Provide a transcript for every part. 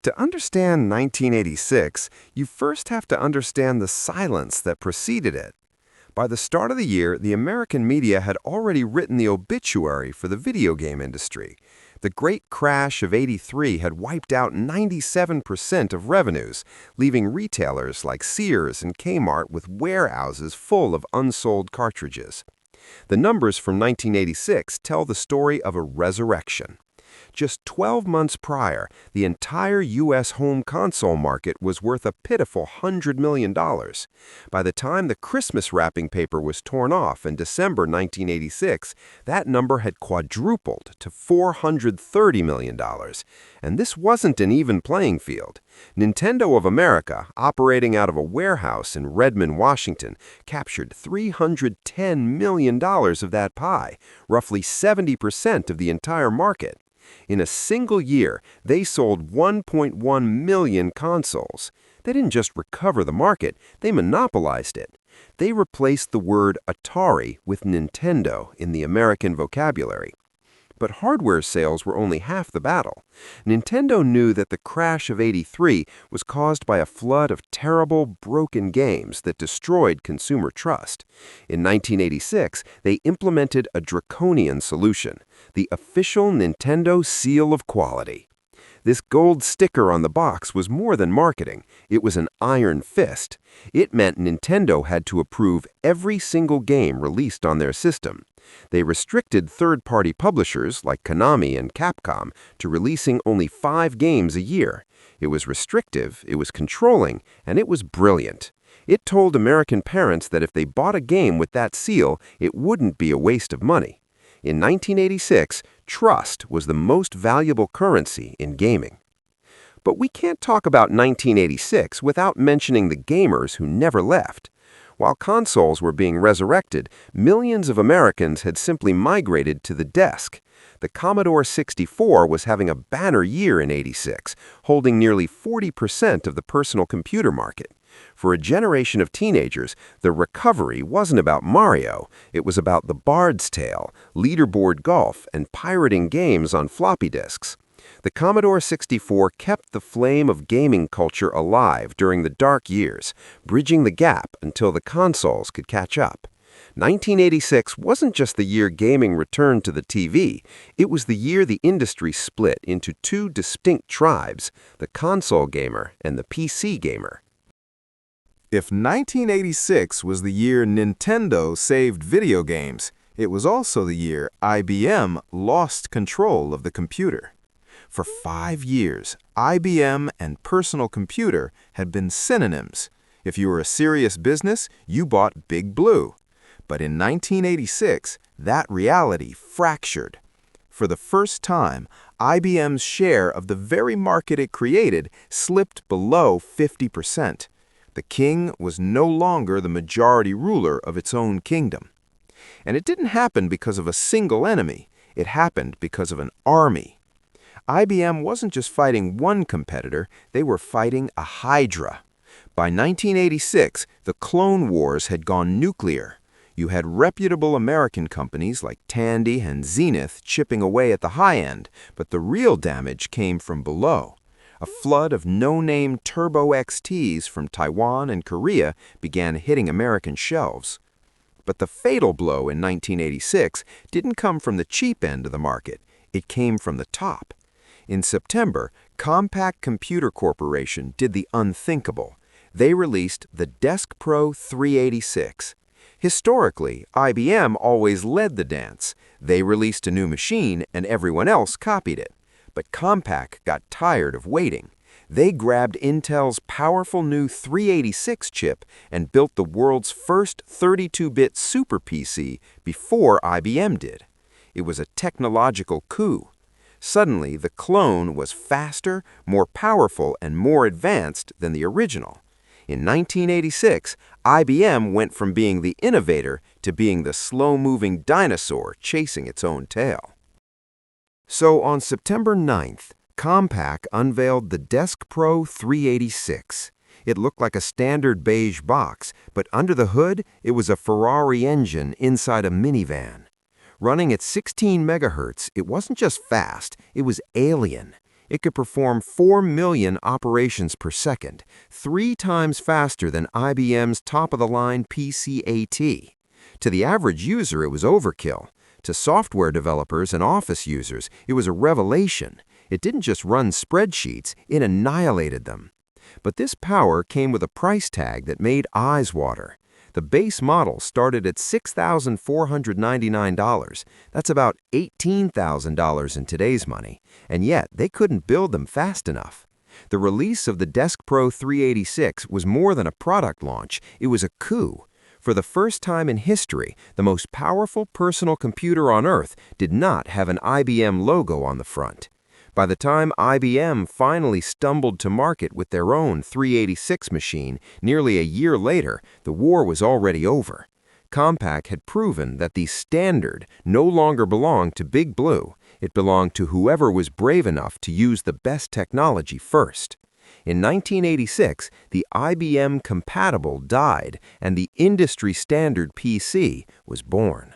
To understand 1986, you first have to understand the silence that preceded it. By the start of the year, the American media had already written the obituary for the video game industry. The great crash of '83 had wiped out 97% of revenues, leaving retailers like Sears and Kmart with warehouses full of unsold cartridges. The numbers from 1986 tell the story of a resurrection. Just 12 months prior, the entire U.S. home console market was worth a pitiful $100 million. By the time the Christmas wrapping paper was torn off in December 1986, that number had quadrupled to $430 million. And this wasn't an even playing field. Nintendo of America, operating out of a warehouse in Redmond, Washington, captured $310 million of that pie, roughly 70% of the entire market. In a single year, they sold 1.1 million consoles. They didn't just recover the market, they monopolized it. They replaced the word Atari with Nintendo in the American vocabulary. But hardware sales were only half the battle. Nintendo knew that the crash of '83 was caused by a flood of terrible, broken games that destroyed consumer trust. In 1986, they implemented a draconian solution, the official Nintendo Seal of Quality. This gold sticker on the box was more than marketing. It was an iron fist. It meant Nintendo had to approve every single game released on their system. They restricted third-party publishers like Konami and Capcom to releasing only 5 games a year. It was restrictive, it was controlling, and it was brilliant. It told American parents that if they bought a game with that seal, it wouldn't be a waste of money. In 1986, trust was the most valuable currency in gaming. But we can't talk about 1986 without mentioning the gamers who never left. While consoles were being resurrected, millions of Americans had simply migrated to the desk. The Commodore 64 was having a banner year in '86, holding nearly 40% of the personal computer market. For a generation of teenagers, the recovery wasn't about Mario. It was about the Bard's Tale, leaderboard golf, and pirating games on floppy disks. The Commodore 64 kept the flame of gaming culture alive during the dark years, bridging the gap until the consoles could catch up. 1986 wasn't just the year gaming returned to the TV, it was the year the industry split into 2 distinct tribes, the console gamer and the PC gamer. If 1986 was the year Nintendo saved video games, it was also the year IBM lost control of the computer. For 5 years, IBM and personal computer had been synonyms. If you were a serious business, you bought Big Blue. But in 1986, that reality fractured. For the first time, IBM's share of the very market it created slipped below 50%. The king was no longer the majority ruler of its own kingdom. And it didn't happen because of a single enemy. It happened because of an army. IBM wasn't just fighting one competitor, they were fighting a hydra. By 1986, the Clone Wars had gone nuclear. You had reputable American companies like Tandy and Zenith chipping away at the high end, but the real damage came from below. A flood of no-name Turbo XTs from Taiwan and Korea began hitting American shelves. But the fatal blow in 1986 didn't come from the cheap end of the market. It came from the top. In September, Compaq Computer Corporation did the unthinkable. They released the Deskpro 386. Historically, IBM always led the dance. They released a new machine and everyone else copied it. But Compaq got tired of waiting. They grabbed Intel's powerful new 386 chip and built the world's first 32-bit super PC before IBM did. It was a technological coup. Suddenly, the clone was faster, more powerful, and more advanced than the original. In 1986, IBM went from being the innovator to being the slow-moving dinosaur chasing its own tail. So on September 9th, Compaq unveiled the Deskpro 386. It looked like a standard beige box, but under the hood, it was a Ferrari engine inside a minivan. Running at 16 megahertz, it wasn't just fast, it was alien. It could perform 4 million operations per second, 3 times faster than IBM's top-of-the-line PCAT. To the average user, it was overkill. To software developers and office users, it was a revelation. It didn't just run spreadsheets, it annihilated them. But this power came with a price tag that made eyes water. The base model started at $6,499. That's about $18,000 in today's money, and yet they couldn't build them fast enough. The release of the Deskpro 386 was more than a product launch, it was a coup. For the first time in history, the most powerful personal computer on Earth did not have an IBM logo on the front. By the time IBM finally stumbled to market with their own 386 machine, nearly a year later, the war was already over. Compaq had proven that the standard no longer belonged to Big Blue. It belonged to whoever was brave enough to use the best technology first. In 1986, the IBM Compatible died, and the industry-standard PC was born.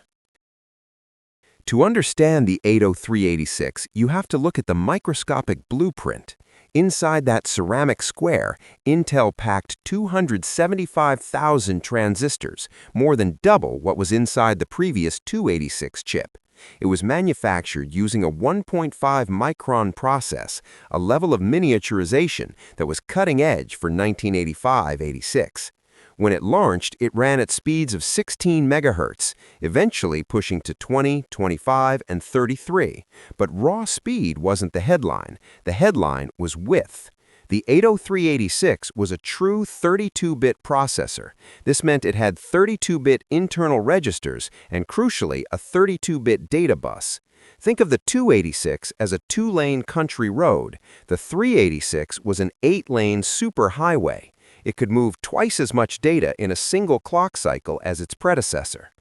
To understand the 80386, you have to look at the microscopic blueprint. Inside that ceramic square, Intel packed 275,000 transistors, more than double what was inside the previous 286 chip. It was manufactured using a 1.5-micron process, a level of miniaturization that was cutting edge for 1985-86. When it launched, it ran at speeds of 16 megahertz, eventually pushing to 20, 25, and 33. But raw speed wasn't the headline. The headline was width. The 80386 was a true 32-bit processor. This meant it had 32-bit internal registers and, crucially, a 32-bit data bus. Think of the 286 as a 2-lane country road. The 386 was an 8-lane superhighway. It could move twice as much data in a single clock cycle as its predecessor.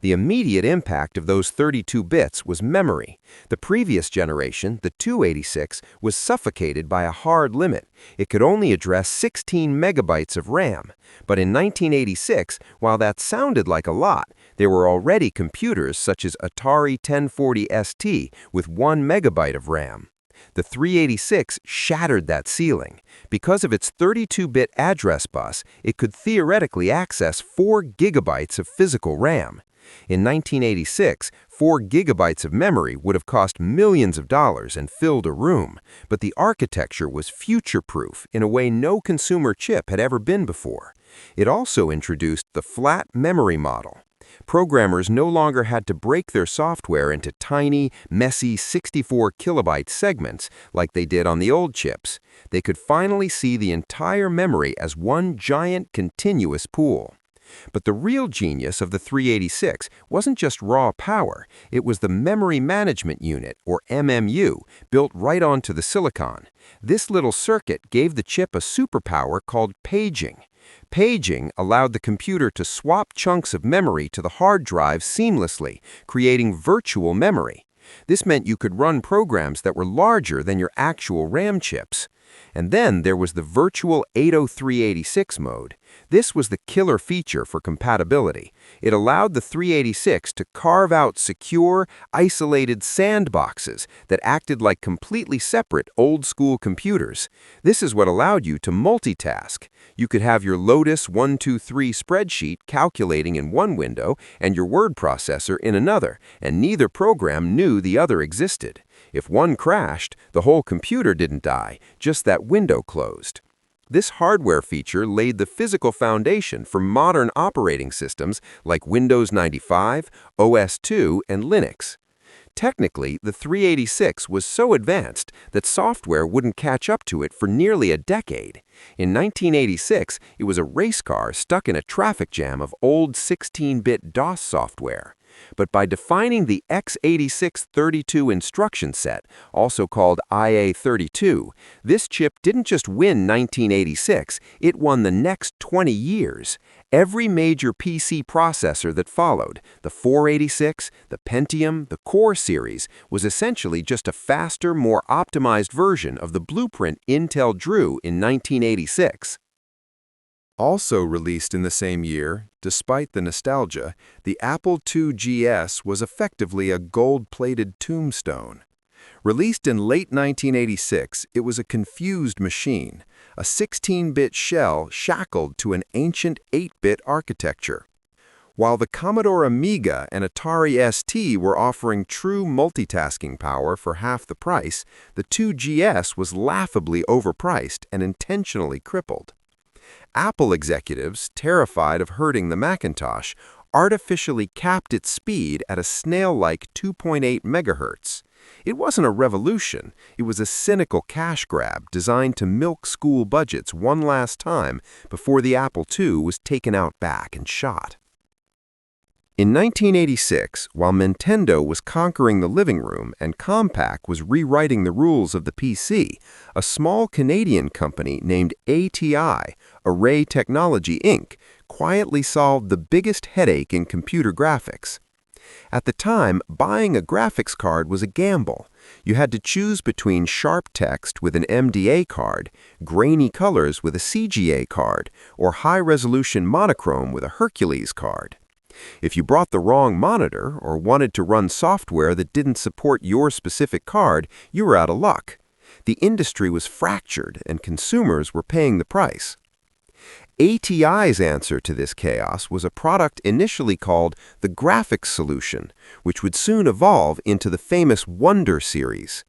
The immediate impact of those 32 bits was memory. The previous generation, the 286, was suffocated by a hard limit. It could only address 16 megabytes of RAM. But in 1986, while that sounded like a lot, there were already computers such as Atari 1040 ST with 1 megabyte of RAM. The 386 shattered that ceiling. Because of its 32-bit address bus, it could theoretically access 4 gigabytes of physical RAM. In 1986, 4 gigabytes of memory would have cost millions of dollars and filled a room, but the architecture was future-proof in a way no consumer chip had ever been before. It also introduced the flat memory model. Programmers no longer had to break their software into tiny, messy 64-kilobyte segments like they did on the old chips. They could finally see the entire memory as one giant, continuous pool. But the real genius of the 386 wasn't just raw power, it was the Memory Management Unit, or MMU, built right onto the silicon. This little circuit gave the chip a superpower called paging. Paging allowed the computer to swap chunks of memory to the hard drive seamlessly, creating virtual memory. This meant you could run programs that were larger than your actual RAM chips. And then there was the virtual 80386 mode. This was the killer feature for compatibility. It allowed the 386 to carve out secure, isolated sandboxes that acted like completely separate old-school computers. This is what allowed you to multitask. You could have your Lotus 123 spreadsheet calculating in one window and your word processor in another, and neither program knew the other existed. If one crashed, the whole computer didn't die, just that window closed. This hardware feature laid the physical foundation for modern operating systems like Windows 95, OS/2, and Linux. Technically, the 386 was so advanced that software wouldn't catch up to it for nearly a decade. In 1986, it was a race car stuck in a traffic jam of old 16-bit DOS software. But by defining the x86-32 instruction set, also called IA-32, this chip didn't just win 1986, it won the next 20 years. Every major PC processor that followed, the 486, the Pentium, the Core series, was essentially just a faster, more optimized version of the blueprint Intel drew in 1986. Also released in the same year, despite the nostalgia, the Apple IIGS was effectively a gold-plated tombstone. Released in late 1986, it was a confused machine, a 16-bit shell shackled to an ancient 8-bit architecture. While the Commodore Amiga and Atari ST were offering true multitasking power for half the price, the 2GS was laughably overpriced and intentionally crippled. Apple executives, terrified of hurting the Macintosh, artificially capped its speed at a snail-like 2.8 megahertz. It wasn't a revolution, it was a cynical cash grab designed to milk school budgets one last time before the Apple II was taken out back and shot. In 1986, while Nintendo was conquering the living room and Compaq was rewriting the rules of the PC, a small Canadian company named ATI, Array Technology Inc., quietly solved the biggest headache in computer graphics. At the time, buying a graphics card was a gamble. You had to choose between sharp text with an MDA card, grainy colors with a CGA card, or high-resolution monochrome with a Hercules card. If you brought the wrong monitor or wanted to run software that didn't support your specific card, you were out of luck. The industry was fractured and consumers were paying the price. ATI's answer to this chaos was a product initially called the Graphics Solution, which would soon evolve into the famous Wonder series.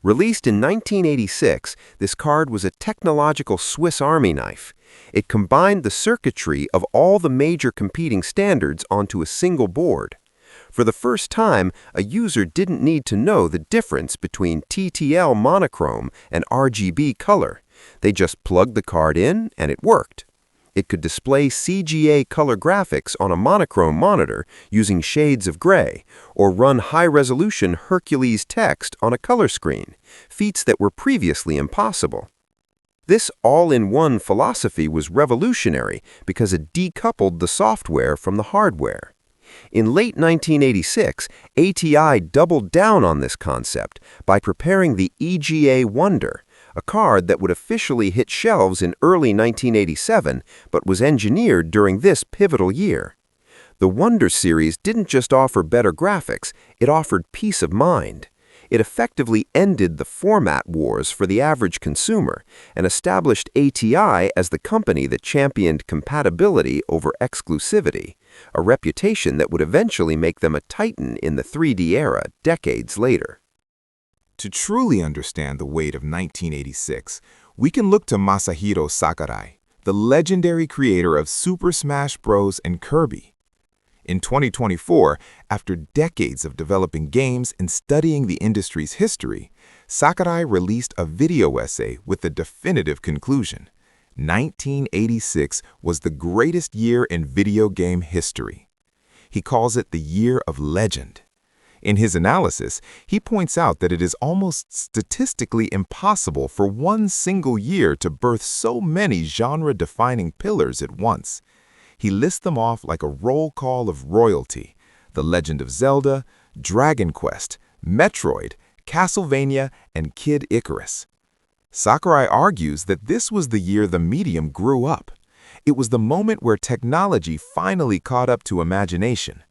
Released in 1986, this card was a technological Swiss Army knife. It combined the circuitry of all the major competing standards onto a single board. For the first time, a user didn't need to know the difference between TTL monochrome and RGB color. They just plugged the card in and it worked. It could display CGA color graphics on a monochrome monitor using shades of gray, or run high-resolution Hercules text on a color screen, feats that were previously impossible. This all-in-one philosophy was revolutionary because it decoupled the software from the hardware. In late 1986, ATI doubled down on this concept by preparing the EGA Wonder, a card that would officially hit shelves in early 1987, but was engineered during this pivotal year. The Wonder series didn't just offer better graphics, it offered peace of mind. It effectively ended the format wars for the average consumer and established ATI as the company that championed compatibility over exclusivity, a reputation that would eventually make them a titan in the 3D era decades later. To truly understand the weight of 1986, we can look to Masahiro Sakurai, the legendary creator of Super Smash Bros. And Kirby. In 2024, after decades of developing games and studying the industry's history, Sakurai released a video essay with the definitive conclusion: 1986 was the greatest year in video game history. He calls it the year of legend. In his analysis, he points out that it is almost statistically impossible for one single year to birth so many genre-defining pillars at once. He lists them off like a roll call of royalty: The Legend of Zelda, Dragon Quest, Metroid, Castlevania, and Kid Icarus. Sakurai argues that this was the year the medium grew up. It was the moment where technology finally caught up to imagination.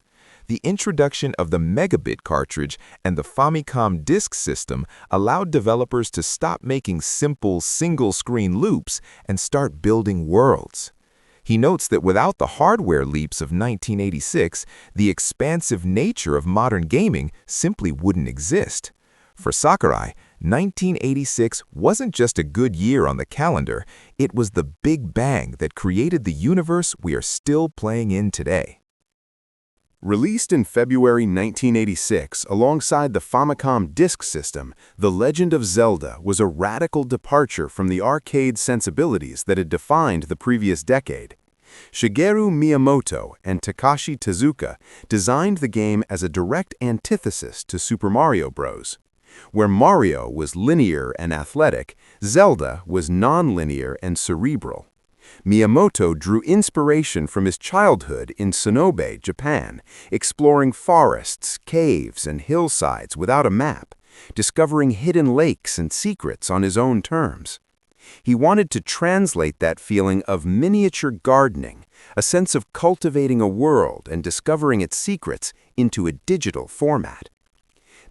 The introduction of the megabit cartridge and the Famicom disk system allowed developers to stop making simple single-screen loops and start building worlds. He notes that without the hardware leaps of 1986, the expansive nature of modern gaming simply wouldn't exist. For Sakurai, 1986 wasn't just a good year on the calendar, it was the Big Bang that created the universe we are still playing in today. Released in February 1986 alongside the Famicom disk system, The Legend of Zelda was a radical departure from the arcade sensibilities that had defined the previous decade. Shigeru Miyamoto and Takashi Tezuka designed the game as a direct antithesis to Super Mario Bros. Where Mario was linear and athletic, Zelda was non-linear and cerebral. Miyamoto drew inspiration from his childhood in Sonobe, Japan, exploring forests, caves, and hillsides without a map, discovering hidden lakes and secrets on his own terms. He wanted to translate that feeling of miniature gardening, a sense of cultivating a world and discovering its secrets, into a digital format.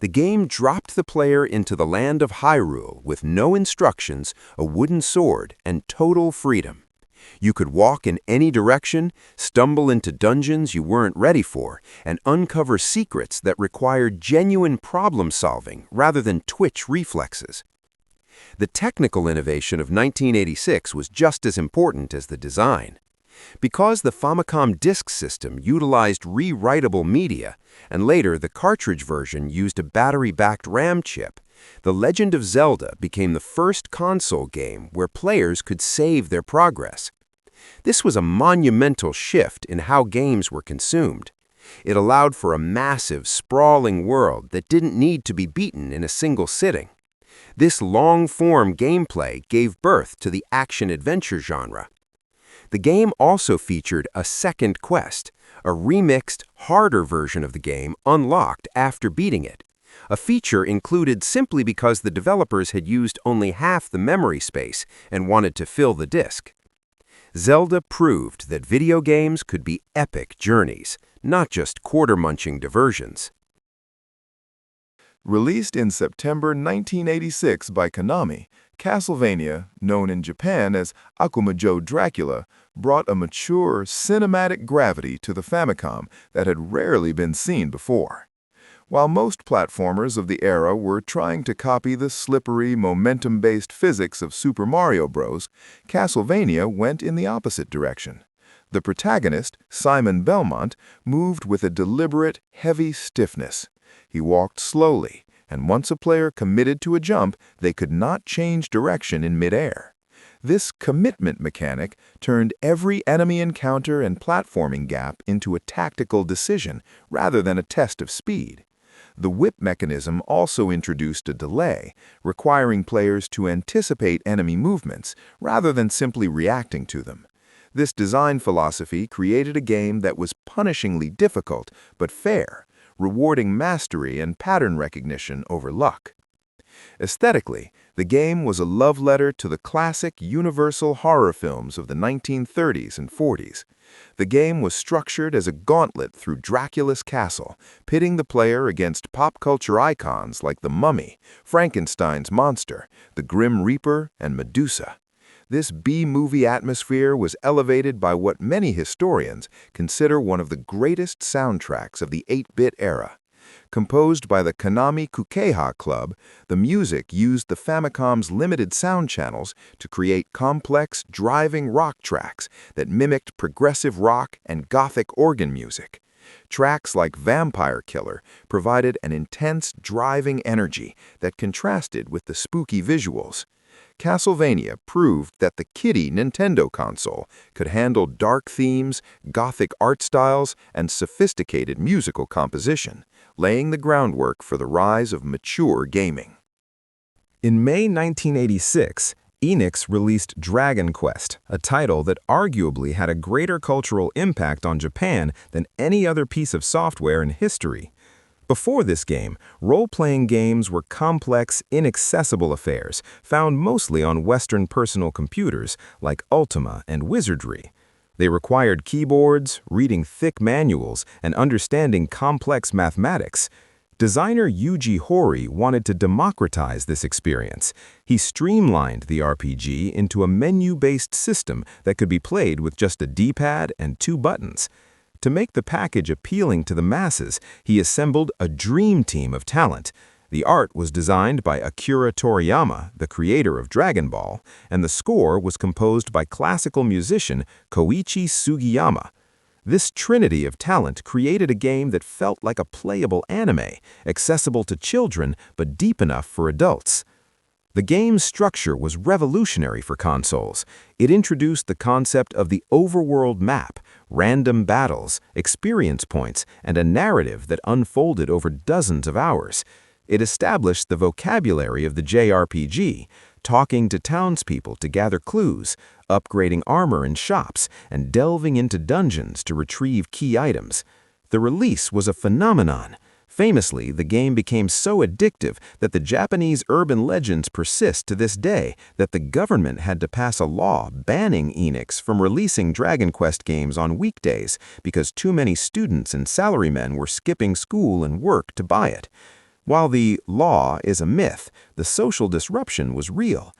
The game dropped the player into the land of Hyrule with no instructions, a wooden sword, and total freedom. You could walk in any direction, stumble into dungeons you weren't ready for, and uncover secrets that required genuine problem-solving rather than twitch reflexes. The technical innovation of 1986 was just as important as the design. Because the Famicom disk system utilized rewritable media, and later the cartridge version used a battery-backed RAM chip, The Legend of Zelda became the first console game where players could save their progress. This was a monumental shift in how games were consumed. It allowed for a massive, sprawling world that didn't need to be beaten in a single sitting. This long-form gameplay gave birth to the action-adventure genre. The game also featured a second quest, a remixed, harder version of the game unlocked after beating it. A feature included simply because the developers had used only half the memory space and wanted to fill the disk. Zelda proved that video games could be epic journeys, not just quarter-munching diversions. Released in September 1986 by Konami, Castlevania, known in Japan as Akumajo Dracula, brought a mature, cinematic gravity to the Famicom that had rarely been seen before. While most platformers of the era were trying to copy the slippery, momentum-based physics of Super Mario Bros., Castlevania went in the opposite direction. The protagonist, Simon Belmont, moved with a deliberate, heavy stiffness. He walked slowly, and once a player committed to a jump, they could not change direction in midair. This commitment mechanic turned every enemy encounter and platforming gap into a tactical decision rather than a test of speed. The whip mechanism also introduced a delay, requiring players to anticipate enemy movements rather than simply reacting to them. This design philosophy created a game that was punishingly difficult but fair, rewarding mastery and pattern recognition over luck. Aesthetically, the game was a love letter to the classic universal horror films of the 1930s and 40s. The game was structured as a gauntlet through Dracula's castle, pitting the player against pop culture icons like the Mummy, Frankenstein's monster, the Grim Reaper, and Medusa. This B-movie atmosphere was elevated by what many historians consider one of the greatest soundtracks of the 8-bit era. Composed by the Konami Kukeiha Club, the music used the Famicom's limited sound channels to create complex, driving rock tracks that mimicked progressive rock and gothic organ music. Tracks like Vampire Killer provided an intense, driving energy that contrasted with the spooky visuals. Castlevania proved that the kiddie Nintendo console could handle dark themes, gothic art styles, and sophisticated musical composition, laying the groundwork for the rise of mature gaming. In May 1986, Enix released Dragon Quest, a title that arguably had a greater cultural impact on Japan than any other piece of software in history. Before this game, role-playing games were complex, inaccessible affairs found mostly on Western personal computers like Ultima and Wizardry. They required keyboards, reading thick manuals, and understanding complex mathematics. Designer Yuji Horii wanted to democratize this experience. He streamlined the RPG into a menu-based system that could be played with just a D-pad and 2 buttons. To make the package appealing to the masses, he assembled a dream team of talent. The art was designed by Akira Toriyama, the creator of Dragon Ball, and the score was composed by classical musician Koichi Sugiyama. This trinity of talent created a game that felt like a playable anime, accessible to children but deep enough for adults. The game's structure was revolutionary for consoles. It introduced the concept of the overworld map, random battles, experience points, and a narrative that unfolded over dozens of hours. It established the vocabulary of the JRPG, talking to townspeople to gather clues, upgrading armor in shops, and delving into dungeons to retrieve key items. The release was a phenomenon. Famously, the game became so addictive that the Japanese urban legends persist to this day that the government had to pass a law banning Enix from releasing Dragon Quest games on weekdays because too many students and salarymen were skipping school and work to buy it. While the law is a myth, the social disruption was real.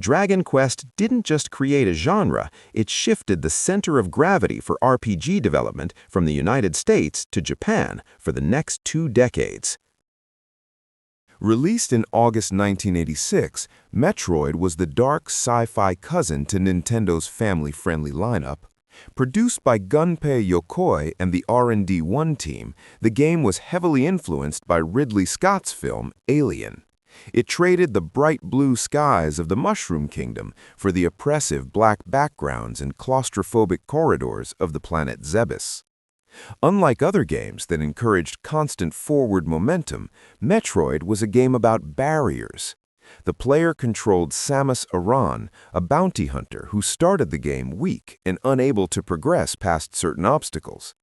Dragon Quest didn't just create a genre, it shifted the center of gravity for RPG development from the United States to Japan for the next 2 decades. Released in August 1986, Metroid was the dark sci-fi cousin to Nintendo's family-friendly lineup. Produced by Gunpei Yokoi and the R&D1 team, the game was heavily influenced by Ridley Scott's film Alien. It traded the bright blue skies of the Mushroom Kingdom for the oppressive black backgrounds and claustrophobic corridors of the planet Zebes. Unlike other games that encouraged constant forward momentum, Metroid was a game about barriers. The player controlled Samus Aran, a bounty hunter who started the game weak and unable to progress past certain obstacles.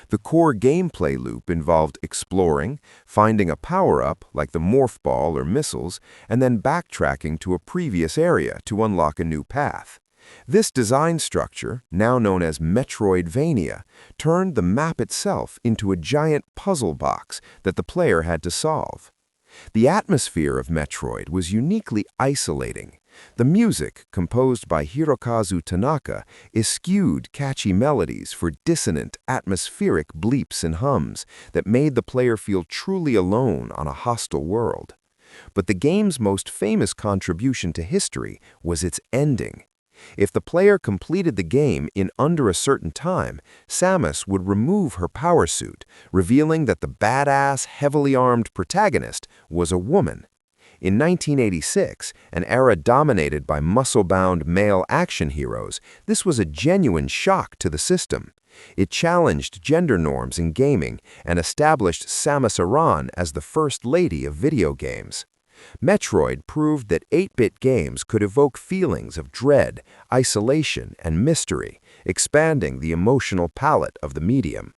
The core gameplay loop involved exploring, finding a power-up like the morph ball or missiles, and then backtracking to a previous area to unlock a new path. This design structure, now known as Metroidvania, turned the map itself into a giant puzzle box that the player had to solve. The atmosphere of Metroid was uniquely isolating. The music, composed by Hirokazu Tanaka, eschewed catchy melodies for dissonant, atmospheric bleeps and hums that made the player feel truly alone on a hostile world. But the game's most famous contribution to history was its ending. If the player completed the game in under a certain time, Samus would remove her power suit, revealing that the badass, heavily armed protagonist was a woman. In 1986, an era dominated by muscle-bound male action heroes, this was a genuine shock to the system. It challenged gender norms in gaming and established Samus Aran as the first lady of video games. Metroid proved that 8-bit games could evoke feelings of dread, isolation, and mystery, expanding the emotional palette of the medium.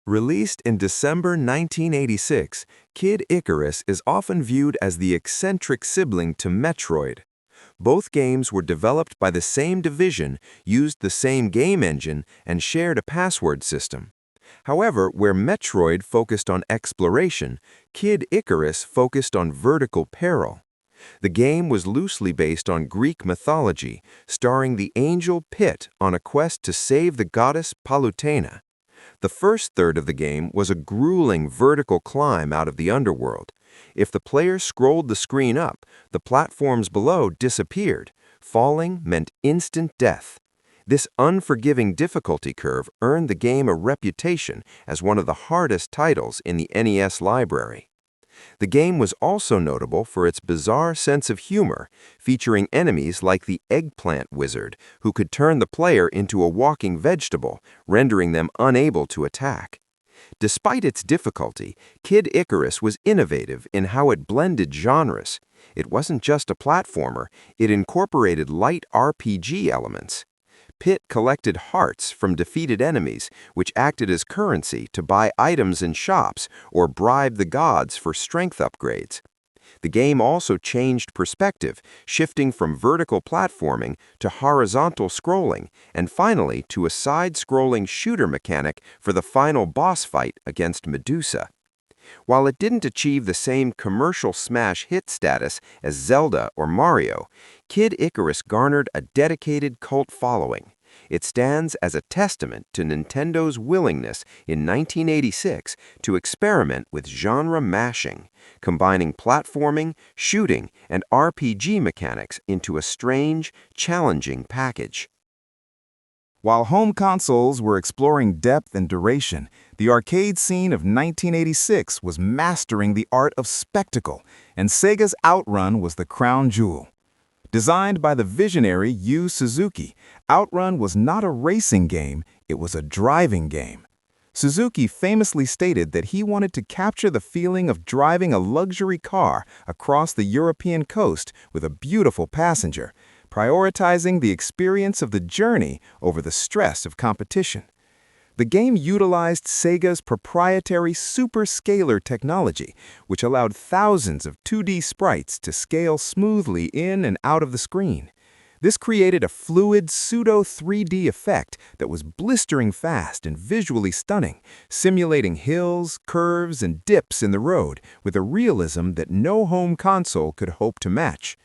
Released in December 1986, Kid Icarus is often viewed as the eccentric sibling to Metroid. Both games were developed by the same division, used the same game engine, and shared a password system. However, where Metroid focused on exploration, Kid Icarus focused on vertical peril. The game was loosely based on Greek mythology, starring the angel Pit on a quest to save the goddess Palutena. The first third of the game was a grueling vertical climb out of the underworld. If the player scrolled the screen up, the platforms below disappeared. Falling meant instant death. This unforgiving difficulty curve earned the game a reputation as one of the hardest titles in the NES library. The game was also notable for its bizarre sense of humor, featuring enemies like the Eggplant Wizard, who could turn the player into a walking vegetable, rendering them unable to attack. Despite its difficulty, Kid Icarus was innovative in how it blended genres. It wasn't just a platformer, it incorporated light RPG elements. Pit collected hearts from defeated enemies, which acted as currency to buy items in shops or bribe the gods for strength upgrades. The game also changed perspective, shifting from vertical platforming to horizontal scrolling, and finally to a side-scrolling shooter mechanic for the final boss fight against Medusa. While it didn't achieve the same commercial smash hit status as Zelda or Mario, Kid Icarus garnered a dedicated cult following. It stands as a testament to Nintendo's willingness in 1986 to experiment with genre mashing, combining platforming, shooting, and RPG mechanics into a strange, challenging package. While home consoles were exploring depth and duration, the arcade scene of 1986 was mastering the art of spectacle, and Sega's OutRun was the crown jewel. Designed by the visionary Yu Suzuki, OutRun was not a racing game, it was a driving game. Suzuki famously stated that he wanted to capture the feeling of driving a luxury car across the European coast with a beautiful passenger, prioritizing the experience of the journey over the stress of competition. The game utilized Sega's proprietary superscalar technology, which allowed thousands of 2D sprites to scale smoothly in and out of the screen. This created a fluid pseudo-3D effect that was blistering fast and visually stunning, simulating hills, curves, and dips in the road with a realism that no home console could hope to match.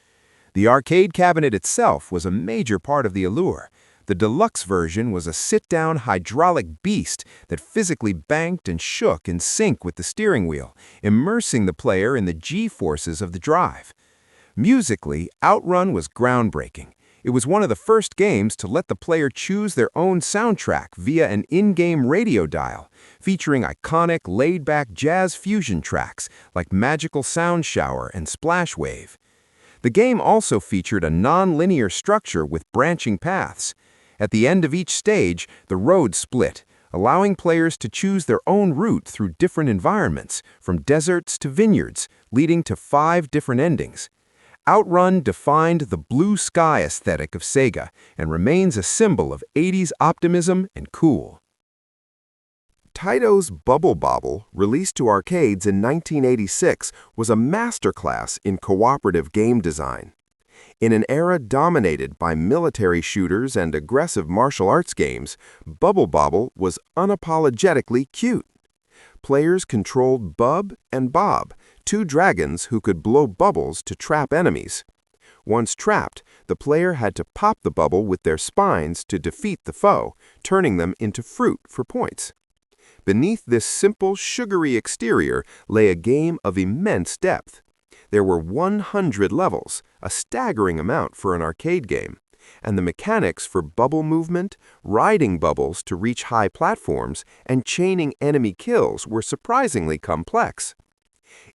The arcade cabinet itself was a major part of the allure. The deluxe version was a sit-down hydraulic beast that physically banked and shook in sync with the steering wheel, immersing the player in the G-forces of the drive. Musically, OutRun was groundbreaking. It was one of the first games to let the player choose their own soundtrack via an in-game radio dial, featuring iconic laid-back jazz fusion tracks like Magical Sound Shower and Splash Wave. The game also featured a non-linear structure with branching paths. At the end of each stage, the road split, allowing players to choose their own route through different environments, from deserts to vineyards, leading to 5 different endings. OutRun defined the blue sky aesthetic of Sega and remains a symbol of 80s optimism and cool. Taito's Bobble, released to arcades in 1986, was a masterclass in cooperative game design. In an era dominated by military shooters and aggressive martial arts games, Bobble was unapologetically cute. Players controlled Bub and Bob, 2 dragons who could blow bubbles to trap enemies. Once trapped, the player had to pop the bubble with their spines to defeat the foe, turning them into fruit for points. Beneath this simple, sugary exterior lay a game of immense depth. There were 100 levels, a staggering amount for an arcade game, and the mechanics for bubble movement, riding bubbles to reach high platforms, and chaining enemy kills were surprisingly complex.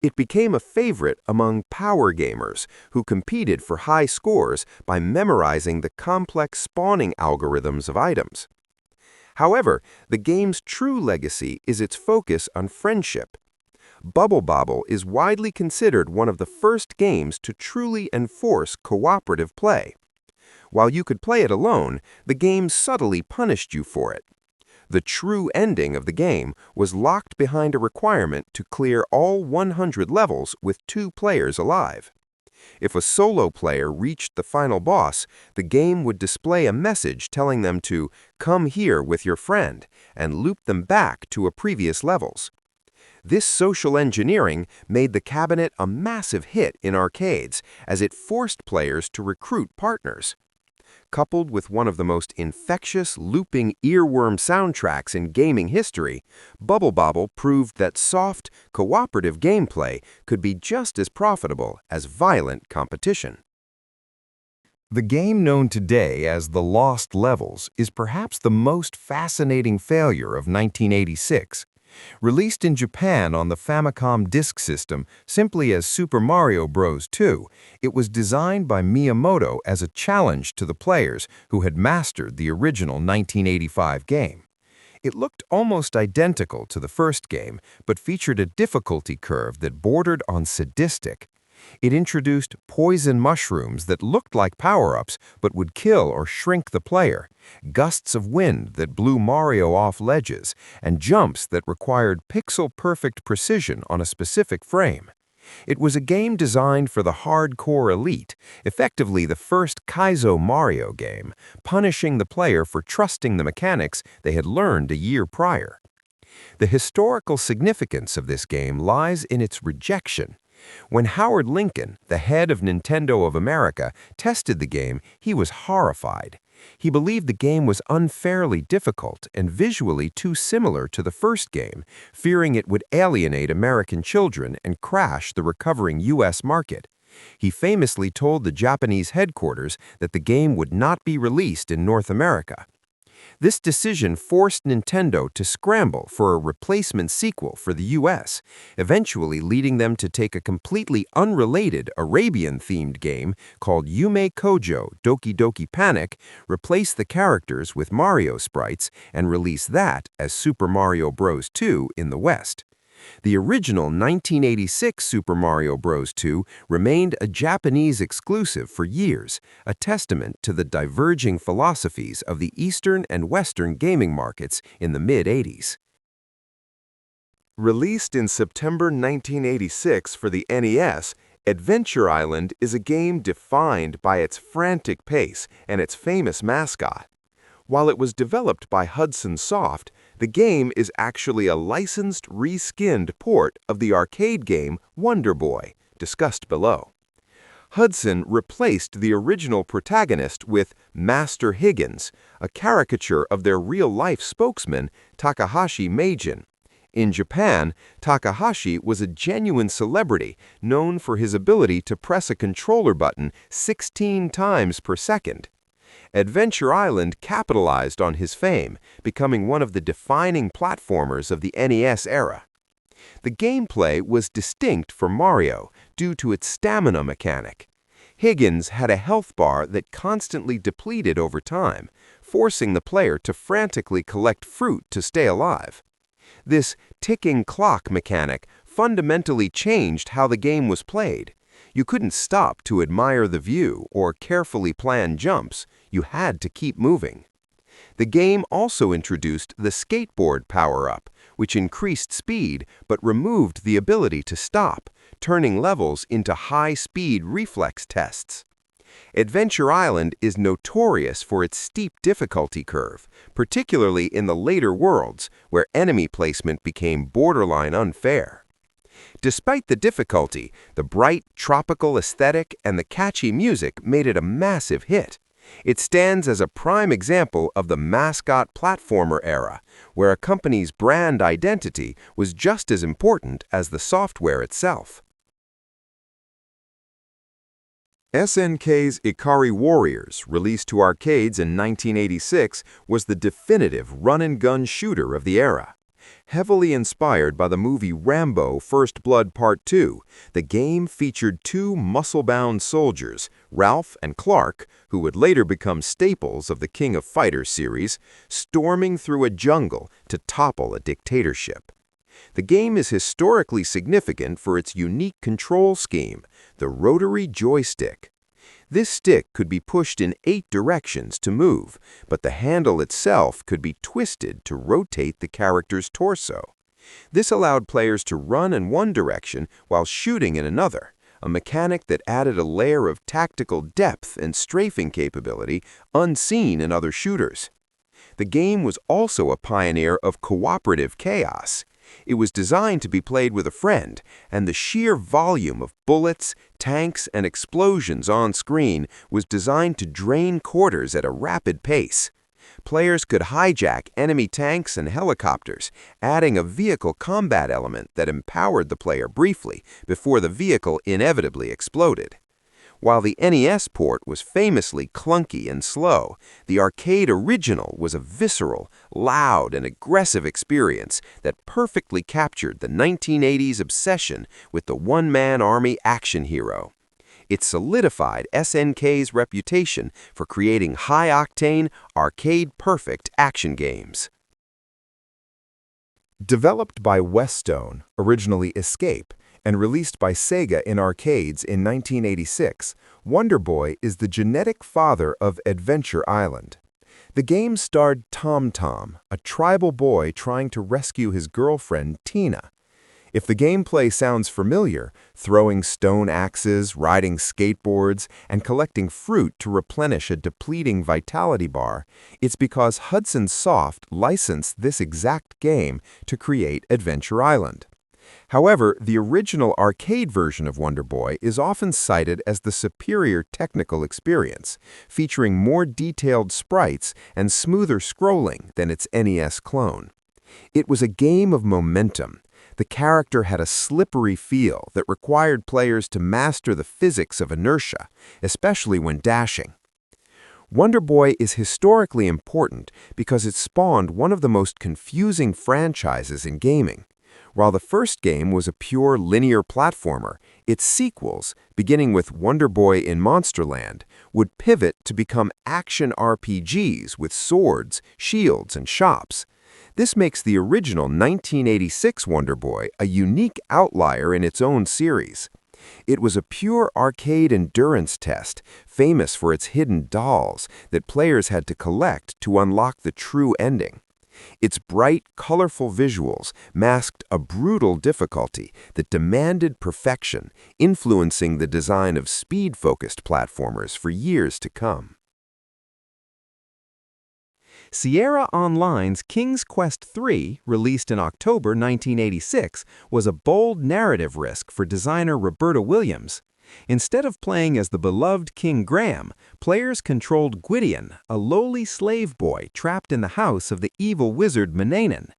It became a favorite among power gamers who competed for high scores by memorizing the complex spawning algorithms of items. However, the game's true legacy is its focus on friendship. Bobble is widely considered one of the first games to truly enforce cooperative play. While you could play it alone, the game subtly punished you for it. The true ending of the game was locked behind a requirement to clear all 100 levels with 2 players alive. If a solo player reached the final boss, the game would display a message telling them to come here with your friend and loop them back to previous levels. This social engineering made the cabinet a massive hit in arcades as it forced players to recruit partners. Coupled with one of the most infectious, looping earworm soundtracks in gaming history, Bobble proved that soft, cooperative gameplay could be just as profitable as violent competition. The game known today as The Lost Levels is perhaps the most fascinating failure of 1986. Released in Japan on the Famicom Disk System simply as Super Mario Bros. 2, it was designed by Miyamoto as a challenge to the players who had mastered the original 1985 game. It looked almost identical to the first game, but featured a difficulty curve that bordered on sadistic. It introduced poison mushrooms that looked like power-ups but would kill or shrink the player, gusts of wind that blew Mario off ledges, and jumps that required pixel-perfect precision on a specific frame. It was a game designed for the hardcore elite, effectively the first Kaizo Mario game, punishing the player for trusting the mechanics they had learned a year prior. The historical significance of this game lies in its rejection. When Howard Lincoln, the head of Nintendo of America, tested the game, he was horrified. He believed the game was unfairly difficult and visually too similar to the first game, fearing it would alienate American children and crash the recovering U.S. market. He famously told the Japanese headquarters that the game would not be released in North America. This decision forced Nintendo to scramble for a replacement sequel for the US, eventually leading them to take a completely unrelated Arabian-themed game called Yume Kojo Doki Doki Panic, replace the characters with Mario sprites, and release that as Super Mario Bros. 2 in the West. The original 1986 Super Mario Bros. 2 remained a Japanese exclusive for years, a testament to the diverging philosophies of the Eastern and Western gaming markets in the mid-80s. Released in September 1986 for the NES, Adventure Island is a game defined by its frantic pace and its famous mascot. While it was developed by Hudson Soft, the game is actually a licensed, reskinned port of the arcade game Wonder Boy, discussed below. Hudson replaced the original protagonist with Master Higgins, a caricature of their real-life spokesman, Takahashi Meijin. In Japan, Takahashi was a genuine celebrity known for his ability to press a controller button 16 times per second. Adventure Island capitalized on his fame, becoming one of the defining platformers of the NES era. The gameplay was distinct from Mario due to its stamina mechanic. Higgins had a health bar that constantly depleted over time, forcing the player to frantically collect fruit to stay alive. This ticking clock mechanic fundamentally changed how the game was played. You couldn't stop to admire the view or carefully plan jumps. You had to keep moving. The game also introduced the skateboard power-up, which increased speed but removed the ability to stop, turning levels into high-speed reflex tests. Adventure Island is notorious for its steep difficulty curve, particularly in the later worlds, where enemy placement became borderline unfair. Despite the difficulty, the bright, tropical aesthetic and the catchy music made it a massive hit. It stands as a prime example of the mascot platformer era, where a company's brand identity was just as important as the software itself. SNK's Ikari Warriors, released to arcades in 1986, was the definitive run-and-gun shooter of the era. Heavily inspired by the movie Rambo: First Blood Part 2, the game featured two muscle-bound soldiers, Ralph and Clark, who would later become staples of the King of Fighters series, storming through a jungle to topple a dictatorship. The game is historically significant for its unique control scheme, the rotary joystick. This stick could be pushed in 8 directions to move, but the handle itself could be twisted to rotate the character's torso. This allowed players to run in one direction while shooting in another, a mechanic that added a layer of tactical depth and strafing capability unseen in other shooters. The game was also a pioneer of cooperative chaos. It was designed to be played with a friend, and the sheer volume of bullets, tanks, and explosions on screen was designed to drain quarters at a rapid pace. Players could hijack enemy tanks and helicopters, adding a vehicle combat element that empowered the player briefly before the vehicle inevitably exploded. While the NES port was famously clunky and slow, the arcade original was a visceral, loud, and aggressive experience that perfectly captured the 1980s obsession with the one-man army action hero. It solidified SNK's reputation for creating high-octane, arcade-perfect action games. Developed by Westone, originally Escape, and released by Sega in arcades in 1986, Wonder Boy is the genetic father of Adventure Island. The game starred Tom Tom, a tribal boy trying to rescue his girlfriend Tina. If the gameplay sounds familiar, throwing stone axes, riding skateboards, and collecting fruit to replenish a depleting vitality bar, it's because Hudson Soft licensed this exact game to create Adventure Island. However, the original arcade version of Wonder Boy is often cited as the superior technical experience, featuring more detailed sprites and smoother scrolling than its NES clone. It was a game of momentum. The character had a slippery feel that required players to master the physics of inertia, especially when dashing. Wonder Boy is historically important because it spawned one of the most confusing franchises in gaming. While the first game was a pure linear platformer, its sequels, beginning with Wonder Boy in Monsterland, would pivot to become action RPGs with swords, shields, and shops. This makes the original 1986 Wonder Boy a unique outlier in its own series. It was a pure arcade endurance test, famous for its hidden dolls that players had to collect to unlock the true ending. Its bright, colorful visuals masked a brutal difficulty that demanded perfection, influencing the design of speed-focused platformers for years to come. Sierra Online's King's Quest III, released in October 1986, was a bold narrative risk for designer Roberta Williams. Instead of playing as the beloved King Graham, players controlled Gwydion, a lowly slave boy trapped in the house of the evil wizard Manannan.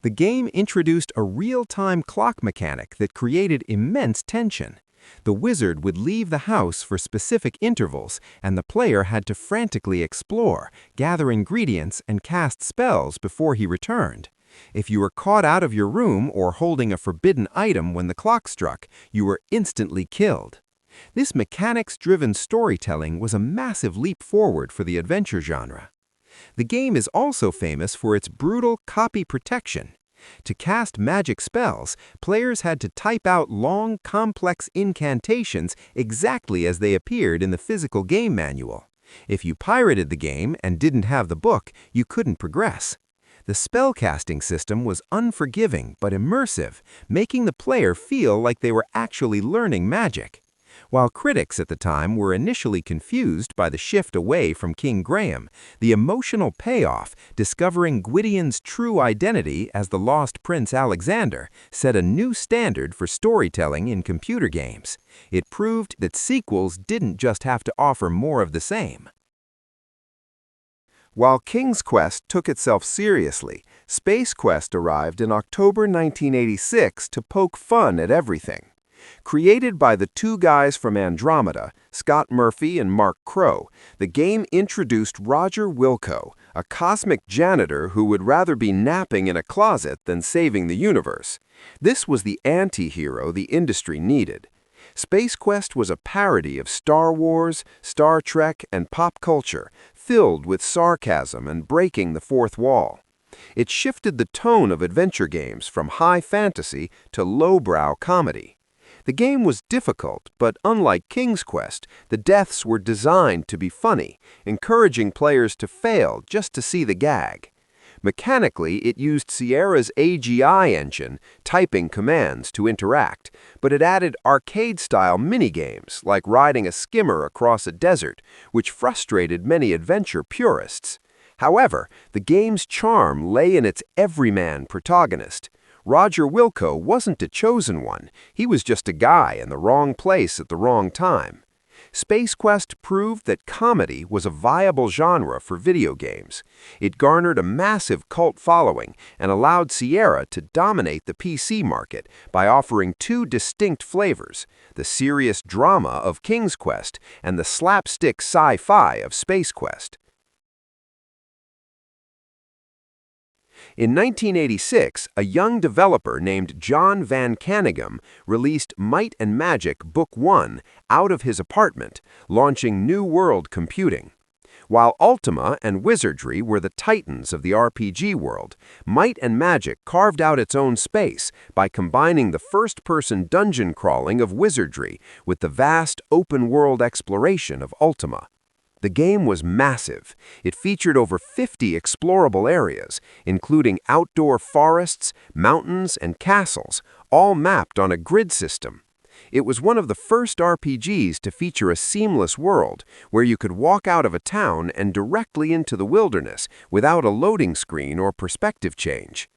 The game introduced a real-time clock mechanic that created immense tension. The wizard would leave the house for specific intervals, and the player had to frantically explore, gather ingredients, and cast spells before he returned. If you were caught out of your room or holding a forbidden item when the clock struck, you were instantly killed. This mechanics-driven storytelling was a massive leap forward for the adventure genre. The game is also famous for its brutal copy protection. To cast magic spells, players had to type out long, complex incantations exactly as they appeared in the physical game manual. If you pirated the game and didn't have the book, you couldn't progress. The spellcasting system was unforgiving but immersive, making the player feel like they were actually learning magic. While critics at the time were initially confused by the shift away from King Graham, the emotional payoff, discovering Gwydion's true identity as the lost Prince Alexander, set a new standard for storytelling in computer games. It proved that sequels didn't just have to offer more of the same. While King's Quest took itself seriously, Space Quest arrived in October 1986 to poke fun at everything. Created by the two guys from Andromeda, Scott Murphy and Mark Crow, the game introduced Roger Wilco, a cosmic janitor who would rather be napping in a closet than saving the universe. This was the anti-hero the industry needed. Space Quest was a parody of Star Wars, Star Trek, and pop culture, filled with sarcasm and breaking the fourth wall. It shifted the tone of adventure games from high fantasy to lowbrow comedy. The game was difficult, but unlike King's Quest, the deaths were designed to be funny, encouraging players to fail just to see the gag. Mechanically, it used Sierra's AGI engine, typing commands to interact, but it added arcade-style minigames like riding a skimmer across a desert, which frustrated many adventure purists. However, the game's charm lay in its everyman protagonist. Roger Wilco wasn't a chosen one, he was just a guy in the wrong place at the wrong time. Space Quest proved that comedy was a viable genre for video games. It garnered a massive cult following and allowed Sierra to dominate the PC market by offering two distinct flavors, the serious drama of King's Quest and the slapstick sci-fi of Space Quest. In 1986, a young developer named John Van Caneghem released Might and Magic Book 1 out of his apartment, launching New World Computing. While Ultima and Wizardry were the titans of the RPG world, Might and Magic carved out its own space by combining the first-person dungeon crawling of Wizardry with the vast open-world exploration of Ultima. The game was massive. It featured over 50 explorable areas, including outdoor forests, mountains, and castles, all mapped on a grid system. It was one of the first RPGs to feature a seamless world, where you could walk out of a town and directly into the wilderness without a loading screen or perspective change.